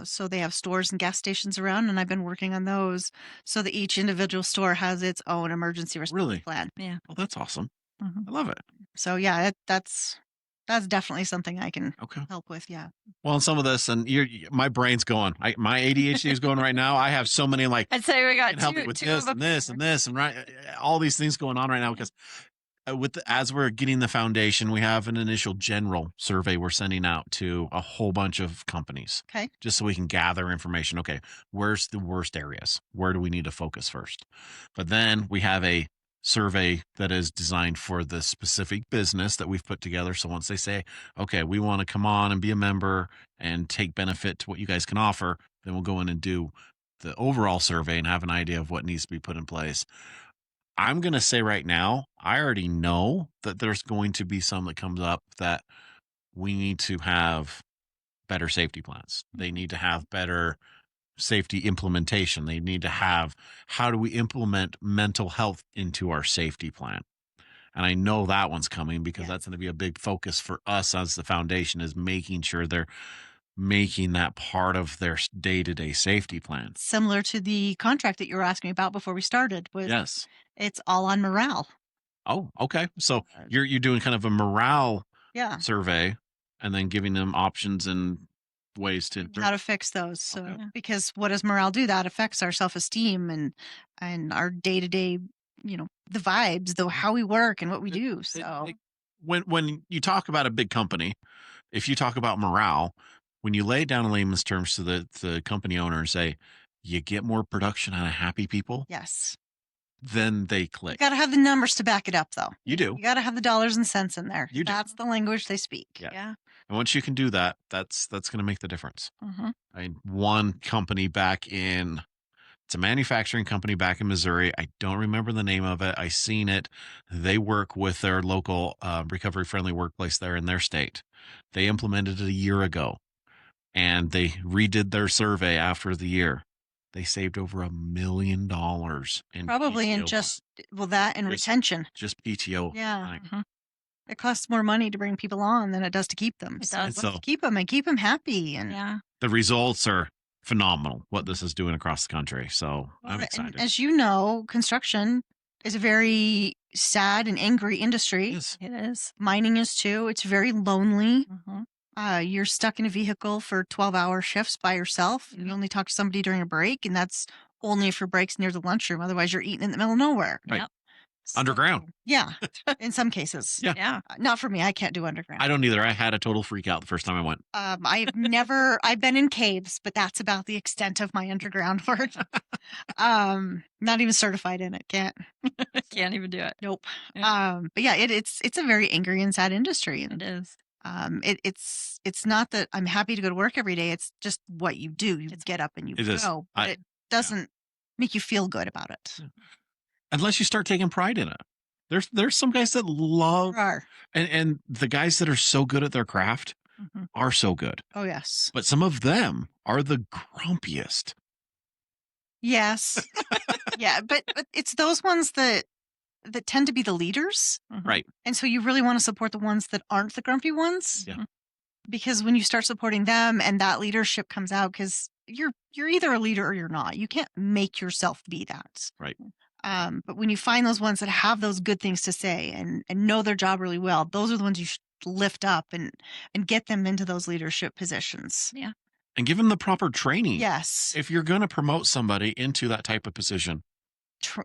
So they have stores and gas stations around, and I've been working on those so that each individual store has its own emergency response Really? plan. Yeah. Well, that's awesome. Mhm. I love it. So yeah, that's definitely something I can Okay. help with. Yeah. Well, and some of this, and my brain's going. My ADHD is going right now. I have so many like I'd say we got can help two, you with two this of a and this and this and right, all these things going on right now because as we're getting the foundation, we have an initial general survey we're sending out to a whole bunch of companies. Okay. Just so we can gather information. Okay, where's the worst areas? Where do we need to focus first? But then we have a survey that is designed for the specific business that we've put together. So once they say, okay, we want to come on and be a member and take benefit to what you guys can offer, then we'll go in and do the overall survey and have an idea of what needs to be put in place. I'm going to say right now, I already know that there's going to be some that comes up that we need to have better safety plans. They need to have better safety implementation. They need to have, how do we implement mental health into our safety plan? And I know that one's coming because that's going to be a big focus for us as the foundation, is making sure they're making that part of their day-to-day safety plan. Similar to the contract that you were asking me about before we started. Yes. It's all on morale. Oh, okay. So you're doing kind of a morale survey and then giving them options and ways to how to fix those. So Okay. because what does morale do? That affects our self-esteem and our day-to-day, the vibes, how we work and what we do. So when you talk about a big company, if you talk about morale, when you lay it down in layman's terms to the company owner and say, you get more production out of happy people, yes, then they you click. got to have the numbers to back it up, though. You do. You got to have the dollars and cents in there. You do. That's the language they speak. Yeah. And once you can do that, that's going to make the difference. Mm-hmm. I mean, one company it's a manufacturing company back in Missouri. I don't remember the name of it. I seen it. They work with their local recovery friendly workplace there in their state. They implemented it a year ago and they redid their survey after the year. They saved over $1 million in Probably PTO in just, that and retention. just PTO. Yeah. Mm-hmm. It costs more money to bring people on than it does to keep them. It So does. let's keep them and keep them happy. And Yeah. The results are phenomenal, what this is doing across the country. So I'm and excited. as you know, construction is a very sad and angry industry. Yes. It is. Mining is too. It's very lonely. Mm-hmm. You're stuck in a vehicle for 12-hour shifts by yourself. You only talk to somebody during a break, and that's only if your break's near the lunchroom. Otherwise, you're eating in the middle of nowhere. Right. Yep. Underground. Yeah, in some cases. Yeah. Yeah. Not for me. I can't do underground. I don't either. I had a total freak out the first time I went. I've been in caves, but that's about the extent of my underground work. Not even certified in it. Can't even do it. Nope. Yeah. But yeah, it's a very angry and sad industry. It And is. it's not that I'm happy to go to work every day. It's just what you do. You get up and you It is. go. But it doesn't make you feel good about it. Unless you start taking pride in it. There's some guys that love, There are. and the guys that are so good at their craft Mm-hmm. are so good. Oh yes. But some of them are the grumpiest. Yes. Yeah, but it's those ones that tend to be the leaders. Mm-hmm. Right. And so you really want to support the ones that aren't the grumpy ones. Yeah. Because when you start supporting them and that leadership comes out, because you're either a leader or you're not. You can't make yourself be that. Right. But when you find those ones that have those good things to say and know their job really well, those are the ones you should lift up and get them into those leadership positions. Yeah. And give them the proper training. Yes. If you're going to promote somebody into that type of position,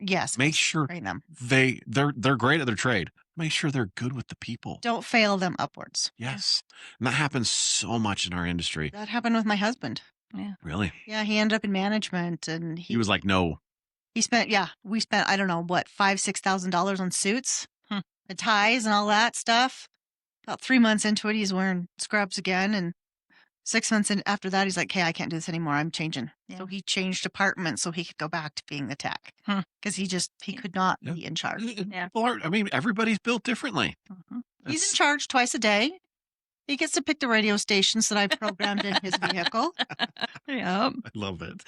yes. make sure train them. they're great at their trade. Make sure they're good with the people. Don't fail them upwards. Yes. And that happens so much in our industry. That happened with my husband. Yeah. Really? Yeah, he ended up in management and He was like, no. we spent I don't know what, $5,000-$6,000 on suits, the ties and all that stuff. About 3 months into it, he's wearing scrubs again, and 6 months after that, he's like, "Hey, I can't do this anymore. I'm changing." Yeah. So he changed departments so he could go back to being the tech because he could not be in charge. Yeah. People are, everybody's built differently. Mm-hmm. He's in charge twice a day. He gets to pick the radio stations that I've programmed in his vehicle. Yep. I love it.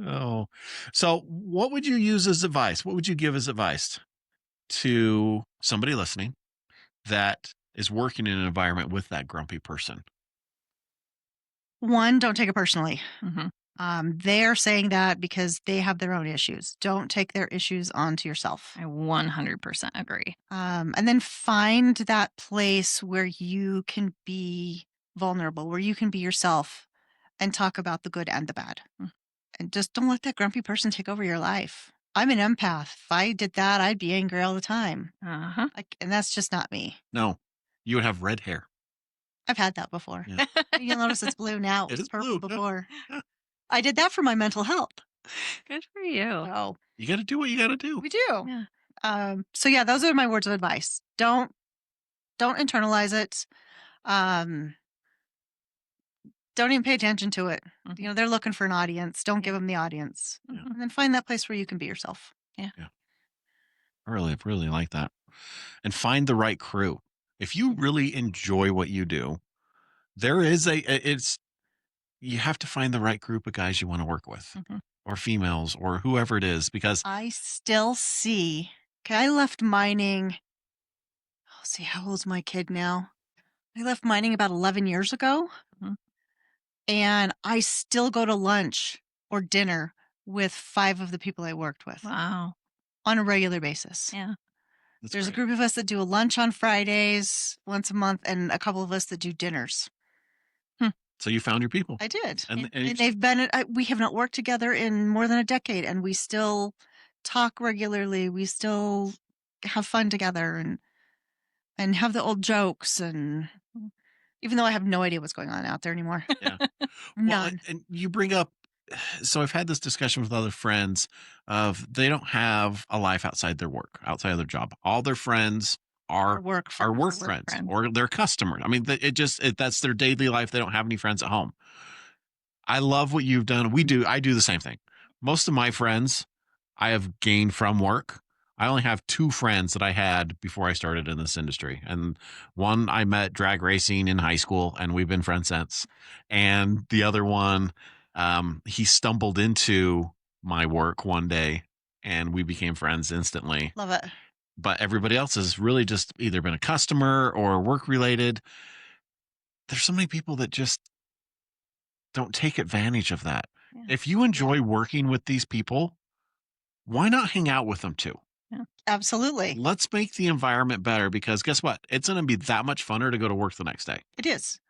Oh, so what would you use as advice? What would you give as advice to somebody listening that is working in an environment with that grumpy person? One, don't take it personally. Mm-hmm. They're saying that because they have their own issues. Don't take their issues onto yourself. I 100% agree. And then find that place where you can be vulnerable, where you can be yourself and talk about the good and the bad. And just don't let that grumpy person take over your life. I'm an empath. If I did that, I'd be angry all the time. Uh-huh. And that's just not me. No, you would have red hair. I've had that before. Yeah. You'll notice it's blue now. It It was is purple blue. before. I did that for my mental health. Good for you. So You got to do what you got to do. we do. Yeah. So yeah, those are my words of advice. Don't internalize it. Um, don't even pay attention to it. Mhm. You know, they're looking for an audience. Don't give Yeah. them the audience. Mhm. And then find that place where you can be yourself. I really, really like that. And find the right crew. If you really enjoy what you do, there is it's, you have to find the right group of guys you want to work with Mhm. or females or whoever it is, because I still see. Okay, I left mining. Oh, see, how old's my kid now? I left mining about 11 years ago. Mhm. And I still go to lunch or dinner with 5 of the people I worked with Wow. on a regular basis. Yeah. that's There's a great. group of us that do a lunch on Fridays once a month, and a couple of us that do dinners. So you found your people. I did. And And they've been, we have not worked together in more than a decade, and we still talk regularly. We still have fun together and have the old jokes. And even though I have no idea what's going on out there anymore. Yeah. None. And you bring up, so I've had this discussion with other friends of they don't have a life outside their work, outside of their job. All their friends Our are work are friends. work Work friends friends. or their customers. I mean, that's their daily life. They don't have any friends at home. I love what you've done. I do the same thing. Most of my friends I have gained from work. I only have 2 friends that I had before I started in this industry. And one I met drag racing in high school, and we've been friends since. And the other one, he stumbled into my work one day and we became friends instantly. Love it. But everybody else has really just either been a customer or work related. There's so many people that just don't take advantage of that. Yeah. If you enjoy working with these people, why not hang out with them too? Absolutely. Let's make the environment better, because guess what? It's going to be that much funner to go to work the next day. It is.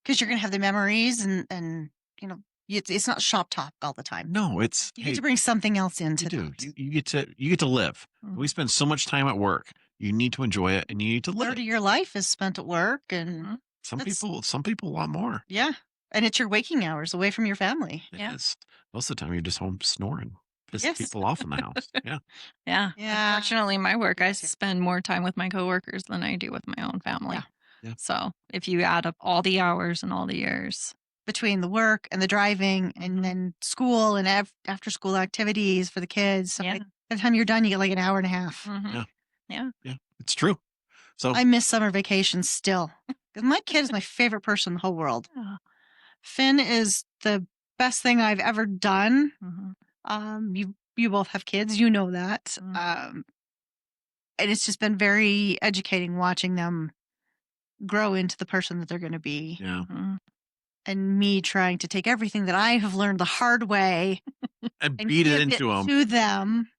Because you're going to have the memories and you know, it's not shop talk all the time. No, it's You hey, get to bring something else into you do. that. You get to live. Mhm. We spend so much time at work. You need to enjoy it, and you need to live. Third of your life is spent at work, and Mhm. that's- Some people want more. yeah, and it's your waking hours away from your family. Yeah. Yes. Most of the time you're just home snoring, pissing Yes. people off in the house. Yeah. Yeah. Yeah. Unfortunately, my work, I Me too. spend more time with my coworkers than I do with my own family. Yeah. Yeah. So if you add up all the hours and all the years, Between the work and the driving, Mhm. and then school and after school activities for the kids, stuff yeah. like, by the time you're done, you get like an hour and a half. Mhm. Yeah. It's true. So I miss summer vacations still. 'Cause my kid is my favorite person in the whole world. Yeah. Finn is the best thing I've ever done. Mhm. You both have kids, you know that. Mhm. And it's just been very educating watching them grow into the person that they're going to be. yeah. Mhm. And me trying to take everything that I have learned the hard way And and beat it give into them. to them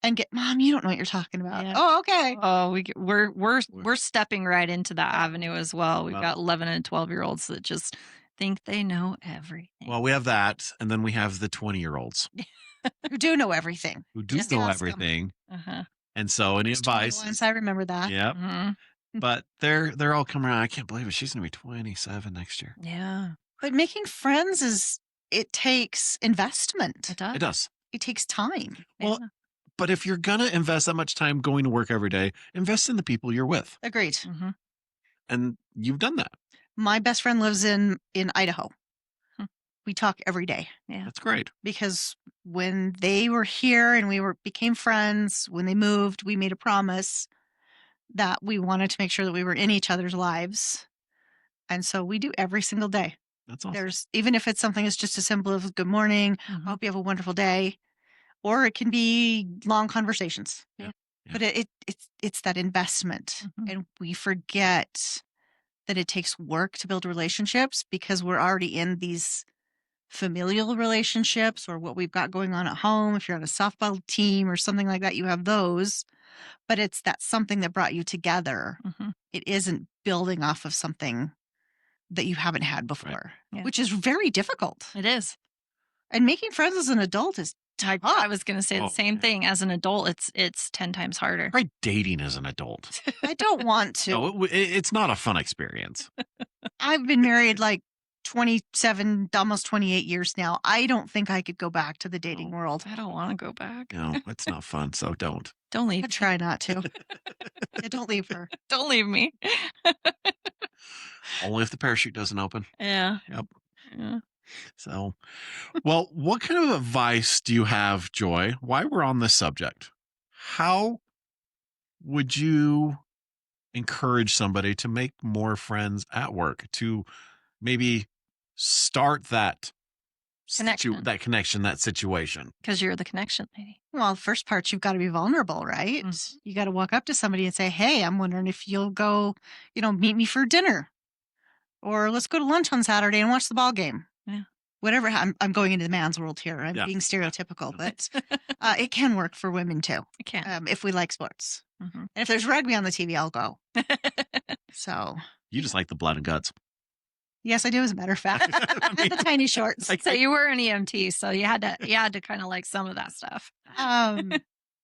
and get, Mom, you don't know what you're talking about. Yeah. Oh, okay. Oh, we're stepping right into that avenue as well. We've Well- got 11 and 12-year-olds that just think they know everything. Well, we have that, and then we have the 20-year-olds Who do know everything. who do Just know ask 'em. everything. Uh-huh. And so any Those advice? 21s, I remember that. Yep. Mhm. But they're all coming around. I can't believe it. She's gonna be 27 next year. Yeah, But making friends it takes investment. it does. It does. It takes time. Well, Yeah. but if you're gonna invest that much time going to work every day, invest in the people you're with. Agreed. Mhm. And you've done that. My best friend lives in Idaho. Hmm. We talk every day Yeah. That's great. because when they were here and became friends, when they moved, we made a promise that we wanted to make sure that we were in each other's lives. And so we do every single day. That's awesome. There's, even if it's something as just as simple as good morning, Mhm. I hope you have a wonderful day, or it can be long conversations. Yeah. Yeah. But it's that investment, Mhm. and we forget that it takes work to build relationships because we're already in these familial relationships or what we've got going on at home. If you're on a softball team or something like that, you have those. But it's that something that brought you together. Mhm. It isn't building off of something that you haven't had before, Yeah. which is very difficult. It is. And making friends as an adult is I tough. was going to say Oh, the same yeah. thing. As an adult, it's 10 times harder. Try dating as an adult. I don't want to. No, it's not a fun experience. I've been married like 27, almost 28 years now. I don't think I could go back to the dating world. I don't want to go back. No, it's not fun. So don't. Don't leave. I try not to. Yeah, don't leave her. Don't leave me. Only if the parachute doesn't open. Yeah. Yep. Yeah. So, well, what kind of advice do you have, Joy? Why we're on this subject? How would you encourage somebody to make more friends at work, to maybe start that Connection. that situation? Because you're the connection lady. Well, first part, you've got to be vulnerable, right? Mhm. You got to walk up to somebody and say, hey, I'm wondering if you'll go, meet me for dinner. Or let's go to lunch on Saturday and watch the ball game. Yeah. Whatever. I'm going into the man's world here. I'm Yeah. being stereotypical, but it can work for women too. I can't. If we like sports. Mhm. And if there's rugby on the TV, I'll go. So, You just like the blood and guts. yes, I do, as a matter of fact. I mean, The tiny shorts. So you were an EMT, so you had to kind of like some of that stuff.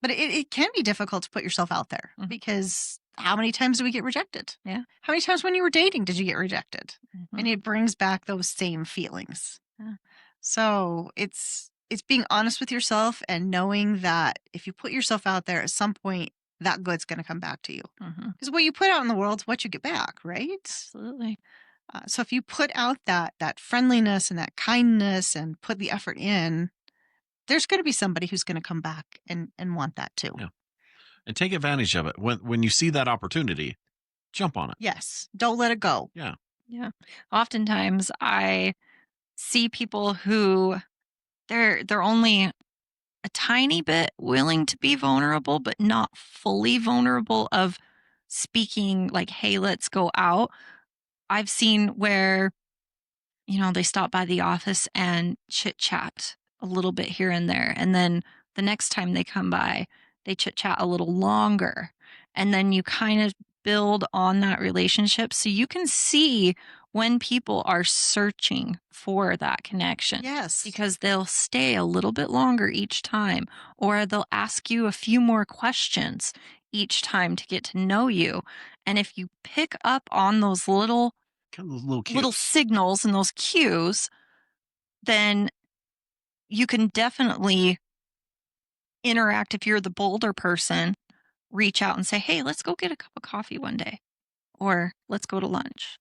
But it can be difficult to put yourself out there Mhm. because how many times do we get rejected? Yeah. How many times when you were dating did you get rejected? Mhm. And it brings back those same feelings. Yeah. So it's being honest with yourself and knowing that if you put yourself out there at some point, that good's going to come back to you. Mhm. Because what you put out in the world is what you get back, right? Absolutely. So if you put out that friendliness and that kindness and put the effort in, there's going to be somebody who's going to come back and want that too. Yeah. And take advantage of it. When you see that opportunity, jump on it. Yes. Don't let it go. Yeah. Oftentimes I see people who they're only a tiny bit willing to be vulnerable, but not fully vulnerable of speaking like, hey, let's go out. I've seen where, they stop by the office and chit chat a little bit here and there. And then the next time they come by, they chit chat a little longer. And then you kind of build on that relationship. So you can see when people are searching for that connection. Yes. Because they'll stay a little bit longer each time, or they'll ask you a few more questions each time to get to know you. And if you pick up on those little Kind of those little little cues. signals and those cues, then you can definitely interact. If you're the bolder person, reach out and say, hey, let's go get a cup of coffee one day, or let's go to lunch.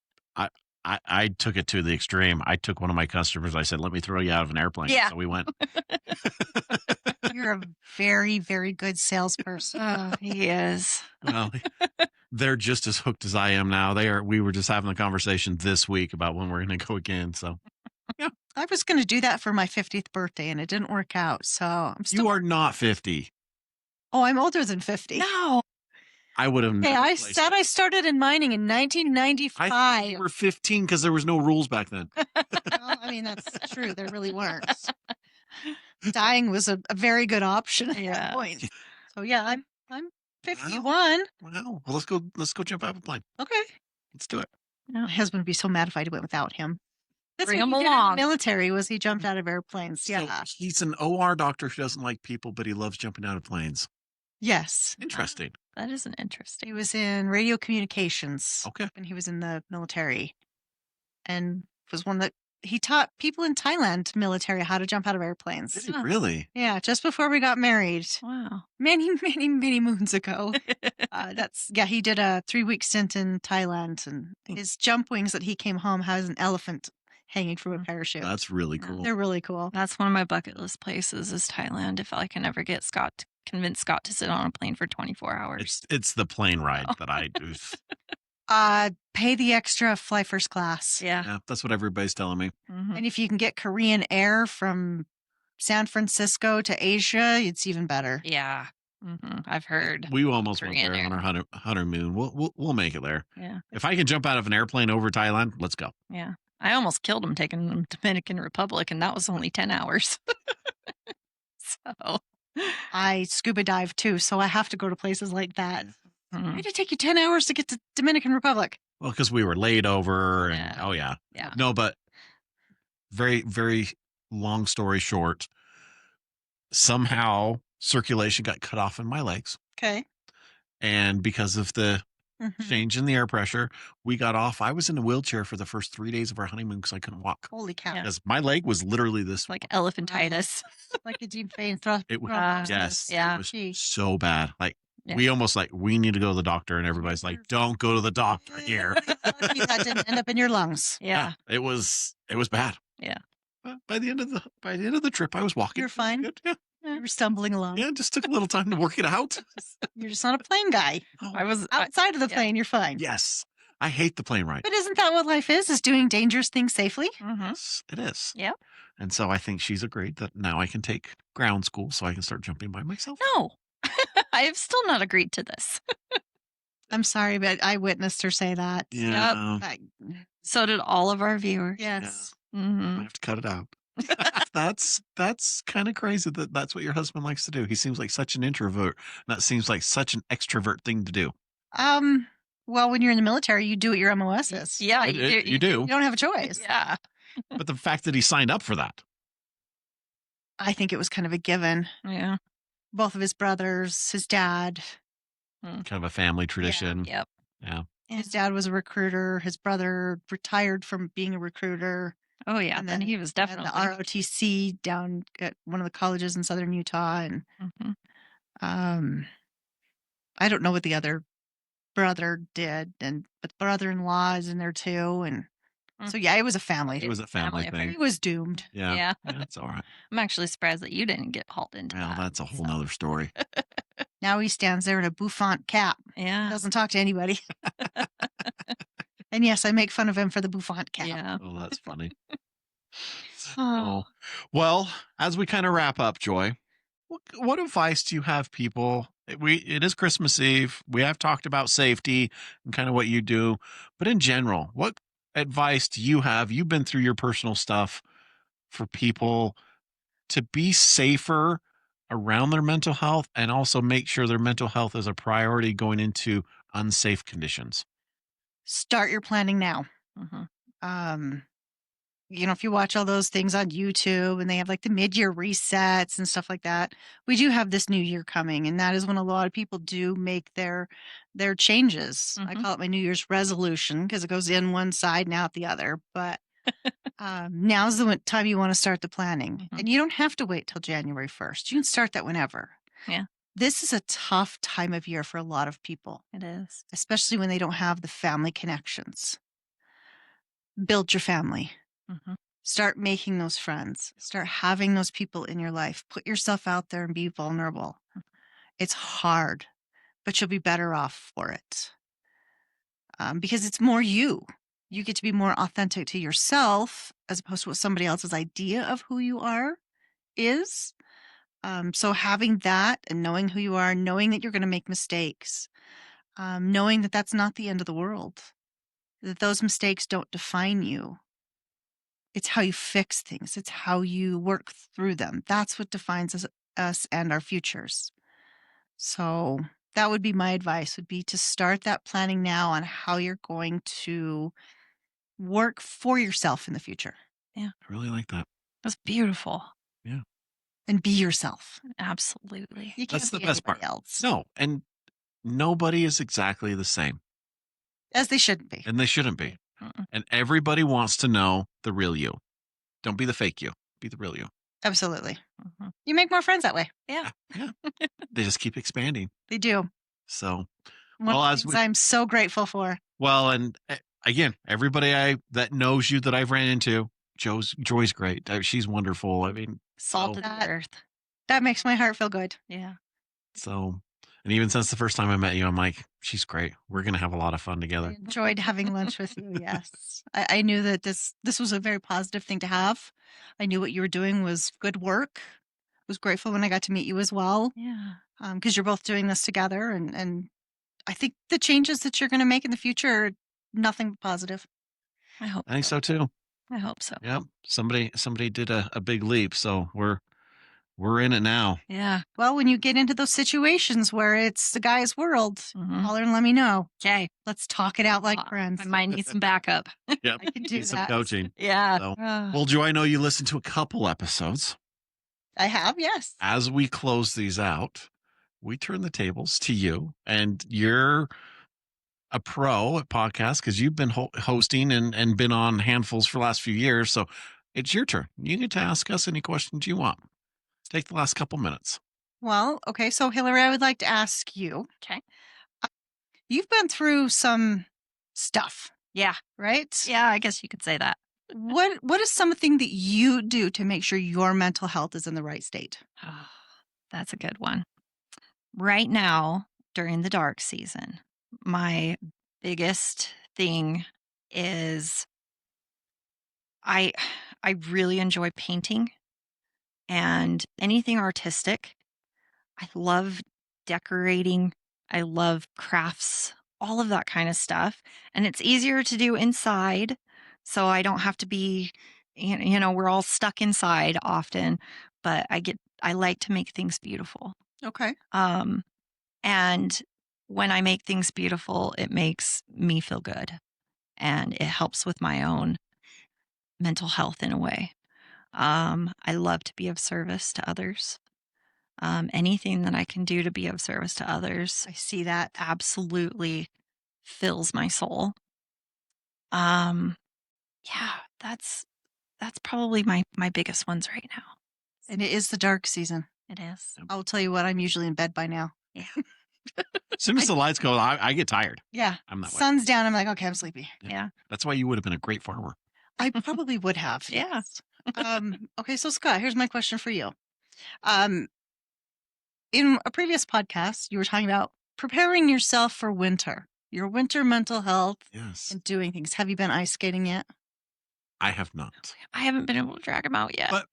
I took it to the extreme. I took one of my customers. I said, let me throw you out of an airplane. Yeah. So we went. You're a very, very good salesperson. He is. Well, they're just as hooked as I am now. We were just having a conversation this week about when we're going to go again. So I was going to do that for my 50th birthday and it didn't work out. So I'm still. you are not 50. Oh, I'm older than 50. No. I would have Okay, never I placed said it. I started in mining in I thought 1995. you were 15 because there was no rules back then. Well, I mean, that's true. There really weren't. Dying was a very good option at Yeah. that point. So yeah, I'm 51. Wow. Well, let's go jump out of a plane. Okay. Let's do it. My husband would be so mad if I went without him. That's Bring what him he did in the along. military was he jumped out of airplanes. So Yeah. he's an OR doctor who doesn't like people, but he loves jumping out of planes. Yes. Interesting. That is an interesting. He was in radio communications Okay. when he was in the military and was one that he taught people in Thailand military how to jump out of airplanes. Did he really? Yeah, just before we got married. Wow. Many, many, many moons ago. He did a 3-week stint in Thailand, and his jump wings that he came home has an elephant hanging from a parachute. That's really Yeah. cool. They're really cool. That's one of my bucket list places is Thailand. If I can ever get convince Scott to sit on a plane for 24 hours. It's the plane ride that I do. Pay the extra, fly first class. Yeah. Yeah, that's what everybody's telling me. Mhm. And if you can get Korean Air from San Francisco to Asia, it's even better. Yeah. I've heard. We almost went Korean there Air. on our honeymoon. We'll make it there. Yeah. If I can jump out of an airplane over Thailand, let's go. Yeah. I almost killed him taking him to Dominican Republic, and that was only 10 hours. So. I scuba dive too, so I have to go to places like that. Mhm. Why did it take you 10 hours to get to Dominican Republic? Well, because we were laid over, and Yeah. oh yeah, Yeah. no, but very, very long story short, somehow circulation got cut off in my legs, Okay. and because of the Mhm. changing the air pressure. We got off. I was in a wheelchair for the first 3 days of our honeymoon because I couldn't walk. Holy cow. Yeah. Because my leg was literally this. Like elephantitis. Like a deep vein thrust. It was yes. It Yeah. was Gee. so bad. Like Yeah. we almost like we need to go to the doctor, and everybody's like, "Don't go to the doctor here." Lucky that didn't end up in your lungs. Yeah. It was bad. Yeah. But by the end of the trip, I was walking. You're fine? Good. Yeah, You were stumbling along. yeah. It just took a little time to work it out. You're just not a plane guy. I was Outside of the yeah. plane, you're fine. Yes, I hate the plane ride. But isn't that what life is doing dangerous things safely? Mhm. Yes, it is. Yep. And so I think she's agreed that now I can take ground school so I can start jumping by myself. No. I have still not agreed to this. I'm sorry, but I witnessed her say that. Yeah, I- So did all of our viewers. yes. I Mhm. have to cut it out. That's kind of crazy that that's what your husband likes to do. He seems like such an introvert. And that seems like such an extrovert thing to do. Well, when you're in the military, you do what your MOS is. Yeah, You do. You don't have a choice. Yeah. But the fact that he signed up for that. I think it was kind of a given. Yeah. Both of his brothers, his dad. Kind of a family tradition. Yep. Yeah. His dad was a recruiter. His brother retired from being a recruiter. Oh yeah. And then then- he was And definitely. the ROTC down at one of the colleges in southern Utah. And Mhm. I don't know what the other brother did, but the brother-in-law is in there too. And so yeah, it was a family. It was a family Family thing. He was doomed. Yeah. Yeah. That's all right. I'm actually surprised that you didn't get hauled into Well, that. that's a whole so, nother story. Now he stands there in a bouffant cap. Yeah. Doesn't talk to anybody. And yes, I make fun of him for the bouffant cap. Yeah. Oh, that's funny. Oh. Oh, well, as we kind of wrap up, Joy, what advice do you have people? It is Christmas Eve. We have talked about safety and kind of what you do, but in general, what advice do you have? You've been through your personal stuff for people to be safer around their mental health and also make sure their mental health is a priority going into unsafe conditions. Start your planning now. Mhm. If you watch all those things on YouTube and they have like the mid-year resets and stuff like that, we do have this new year coming, and that is when a lot of people do make their changes. I Mhm. call it my New Year's resolution because it goes in one side and out the other. But now's the time you want to start the planning, Mhm. and you don't have to wait till January 1st. You can start that whenever. Yeah. This is a tough time of year for a lot of people, It is. especially when they don't have the family connections. Build your family. Mhm. Start making those friends. Start having those people in your life. Put yourself out there and be vulnerable. It's hard, but you'll be better off for it. Because it's more you. You get to be more authentic to yourself as opposed to what somebody else's idea of who you are is. So having that and knowing who you are, knowing that you're going to make mistakes, knowing that that's not the end of the world, that those mistakes don't define you. It's how you fix things. It's how you work through them. That's what defines us and our futures. So that would be my advice, would be to start that planning now on how you're going to work for yourself in the future I really like that. That's beautiful. and be yourself. Absolutely. You can't That's the be best anybody part. else. No, and nobody is exactly the same, As they shouldn't be. and they shouldn't be. Mm-mm. And everybody wants to know the real you. Don't be the fake you. Be the real you. Absolutely. Mhm. You make more friends that way. Yeah. Yeah. They just keep expanding. They do. So, One Well, of the as things we- I'm so grateful for. well, and again, everybody that knows you that I've ran into, Joy's great. She's wonderful. I mean, Salt of That- the earth. That makes my heart feel good. Yeah. so, and even since the first time I met you, I'm like, she's great. We're gonna have a lot of fun I together. enjoyed having lunch with you. Yes. I knew that this was a very positive thing to have. I knew what you were doing was good work. Was grateful when I got to meet you as well. Yeah. Because you're both doing this together, and I think the changes that you're going to make in the future are nothing but positive. I hope. I think so too. I hope so. Yep. Somebody did a big leap, so we're in it now. Yeah. Well, when you get into those situations where it's the guy's world, Mhm. holler and let me know. Okay. Let's talk it out like Uh, friends. I might need some backup. Yep. I can do Need some that. coaching. Yeah. So, Ah. well, Joy, I know you listened to a couple episodes. I have, yes. As we close these out, we turn the tables to you and your a pro at podcasts because you've been hosting and been on handfuls for the last few years. So it's your turn. You get to ask us any questions you want. Take the last couple minutes. Well, okay. So, Hillary, I would like to ask you. Okay. You've been through some stuff, Yeah. right? Yeah, I guess you could say that. What is something that you do to make sure your mental health is in the right state? Oh, that's a good one. Right now, during the dark season, my biggest thing is I really enjoy painting and anything artistic. I love decorating. I love crafts, all of that kind of stuff. And it's easier to do inside. So I don't have to be, we're all stuck inside often, but I like to make things beautiful. Okay. And when I make things beautiful, it makes me feel good and it helps with my own mental health in a way. I love to be of service to others. Anything that I can do to be of service to others I see that. absolutely fills my soul. Yeah, that's probably my biggest ones right now. And it is the dark season. It is. I'll tell you what, I'm usually in bed by now. Yeah. As soon as the lights go, I get tired. Yeah. I'm that way. Sun's down. I'm like, okay, I'm sleepy. Yeah. That's why you would have been a great farmer. I probably would have. Yeah. Okay, so Scott, here's my question for you. In a previous podcast, you were talking about preparing yourself for winter, your winter mental health, Yes. and doing things. Have you been ice skating yet? I have not. I haven't been able to drag them out yet. But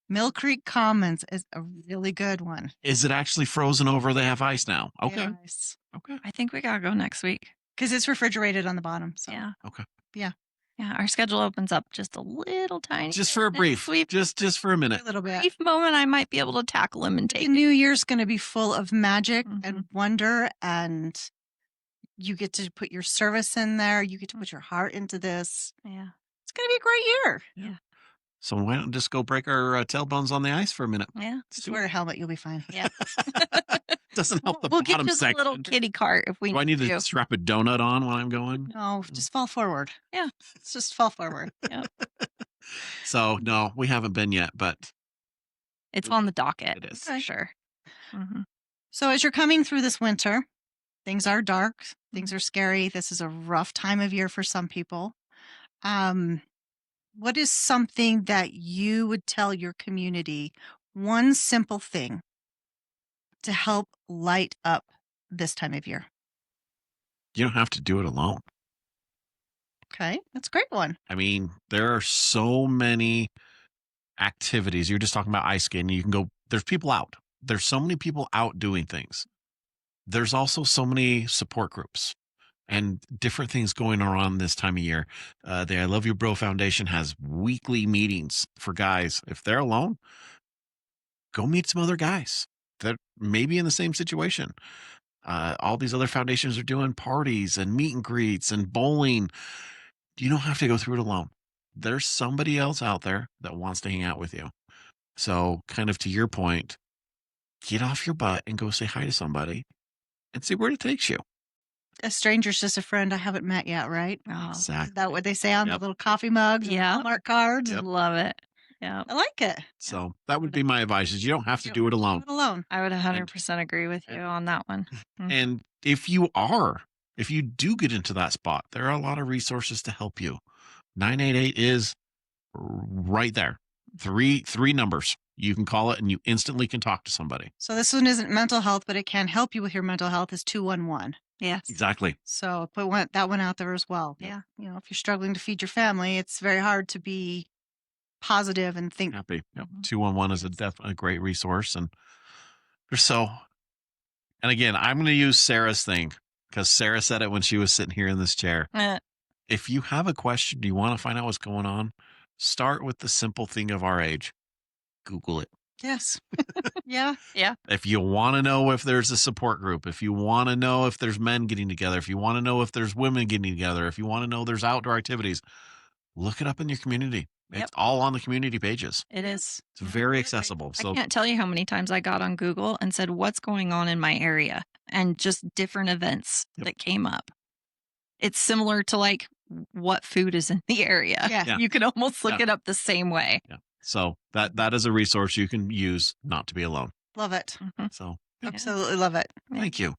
Mill Creek Commons is a really good one. is it actually frozen over? They have ice now. Okay. Yes. Okay. I think we gotta go next week. Because it's refrigerated on the bottom. So Yeah. Okay. Yeah. Yeah. Our schedule opens up just a little tiny. Just for a bit brief. next week. Just for a minute. a little bit. Brief moment, I might be able to tackle them and The take. new year's going to be full of magic Mhm. and wonder, and you get to put your service in there. You get to put your heart into this. Yeah. It's going to be a great year. So why don't just go break our tailbones on the ice for a minute? Yeah. Let's Just do wear it. a helmet. You'll be fine. Yeah. Doesn't help the We'll get bottom you the section. little kitty cart if we Do I need to to. strap a donut on when I'm going? No, just fall forward. Yeah. It's just fall forward. So no, we haven't been yet, but It's on the docket. It is. For sure. Mm-hmm. So as you're coming through this winter, things are dark. Things are scary. This is a rough time of year for some people. What is something that you would tell your community? One simple thing to help light up this time of year. you don't have to do it alone. Okay, that's a great one. I mean, there are so many activities. You're just talking about ice skating. You can go, there's people out. There's so many people out doing things. There's also so many support groups and different things going around this time of year. The I Love You Bro Foundation has weekly meetings for guys. If they're alone, go meet some other guys that may be in the same situation. All these other foundations are doing parties and meet and greets and bowling. You don't have to go through it alone. There's somebody else out there that wants to hang out with you. So, kind of to your point, get off your butt and go say hi to somebody and see where it takes you. A stranger's just a friend I haven't met yet, right? Oh, Is Exactly. that what they say on Yep. the little coffee mugs? Yeah. And the Hallmark cards. Yep. love it. Yeah. I like it. So that would be my advice: is you don't have to You do it don't alone. do it alone. I would 100% agree with you on that one. And if you do get into that spot, there are a lot of resources to help you. 988 is right there. Three numbers. You can call it and you instantly can talk to somebody. So this one isn't mental health, but it can help you with your mental health. Is 211. Yes. Exactly. So put that one out there as well. Yeah. You know, if you're struggling to feed your family, it's very hard to be positive and think. Happy. Yep. Mhm. 211 is a great resource. And there's so, and again, I'm going to use Sarah's thing because Sarah said it when she was sitting here in this chair. If you have a question, you want to find out what's going on, start with the simple thing of our age. Google it. Yes. Yeah. If you want to know if there's a support group, if you want to know if there's men getting together, if you want to know if there's women getting together, if you want to know there's outdoor activities, look it up in your community. Yep. It's all on the community pages. It is. It's very accessible. I So can't tell you how many times I got on Google and said, what's going on in my area? And just different events Yep. that came up. it's similar to like what food is in the area. Yeah. You can almost look Yeah. it up the same way. Yeah. So that is a resource you can use not to be alone. Love it. Mhm. So Yeah. Absolutely love it. Yeah. thank you.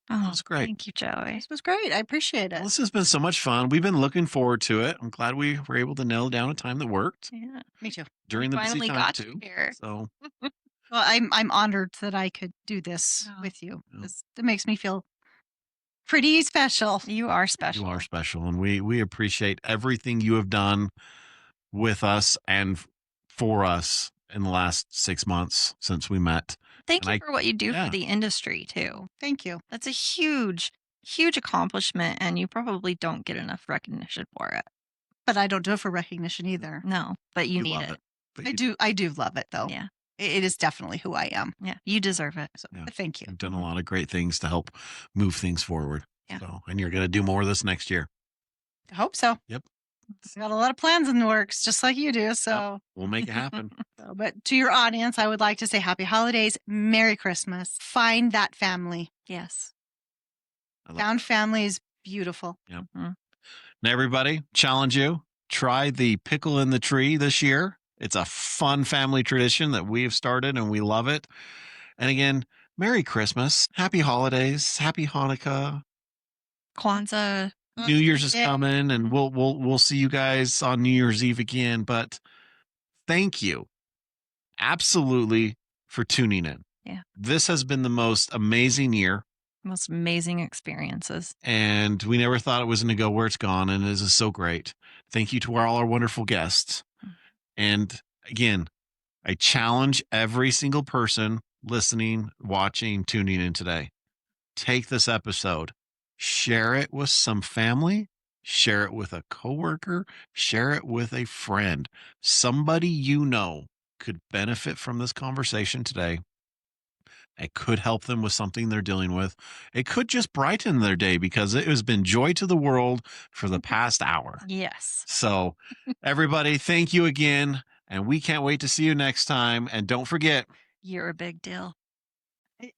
Oh, was great. Thank you, Joey. This was great. I appreciate it. Well, this has been so much fun. We've been looking forward to it. I'm glad we were able to nail down a time that worked Yeah. Me too. during the busy Finally time got too. you here. So Well, I'm honored that I could do this Oh. with you. Yeah. It makes me feel pretty special. You are special. you are special, and we appreciate everything you have done with us and for us in the last 6 months since we met. Thank And you for what you do yeah. for the industry too. Thank you. That's a huge, huge accomplishment, and you probably don't get enough recognition for it. But I don't do it for recognition either. No, but you need love it. But I you- do love it though. Yeah. It is definitely who I am. Yeah, you deserve it. So Yeah. thank you. You've done a lot of great things to help move things forward. Yeah. So, and you're going to do more of this next year. I hope so. Yep. I got a lot of plans in the works, just like you do. So, We'll make it happen. but to your audience, I would like to say happy holidays, Merry Christmas. Find that family. Yes. I love Found family is beautiful. Mhm. And everybody, challenge you. Try the pickle in the tree this year. It's a fun family tradition that we have started and we love it. And again, Merry Christmas, Happy Holidays, Happy Hanukkah. Kwanzaa. New Year's is Yeah. coming, and we'll see you guys on New Year's Eve again. But thank you, absolutely, for tuning in. Yeah. This has been the most amazing year, Most amazing experiences. and we never thought it was going to go where it's gone, and this is so great. Thank you to all our wonderful guests. And again, I challenge every single person listening, watching, tuning in today. Take this episode, share it with some family, share it with a coworker, share it with a friend. Somebody you know could benefit from this conversation today. It could help them with something they're dealing with. It could just brighten their day because it has been joy to the world for the past hour. Yes. So, everybody, thank you again. And we can't wait to see you next time. And don't forget, You're a big deal. It-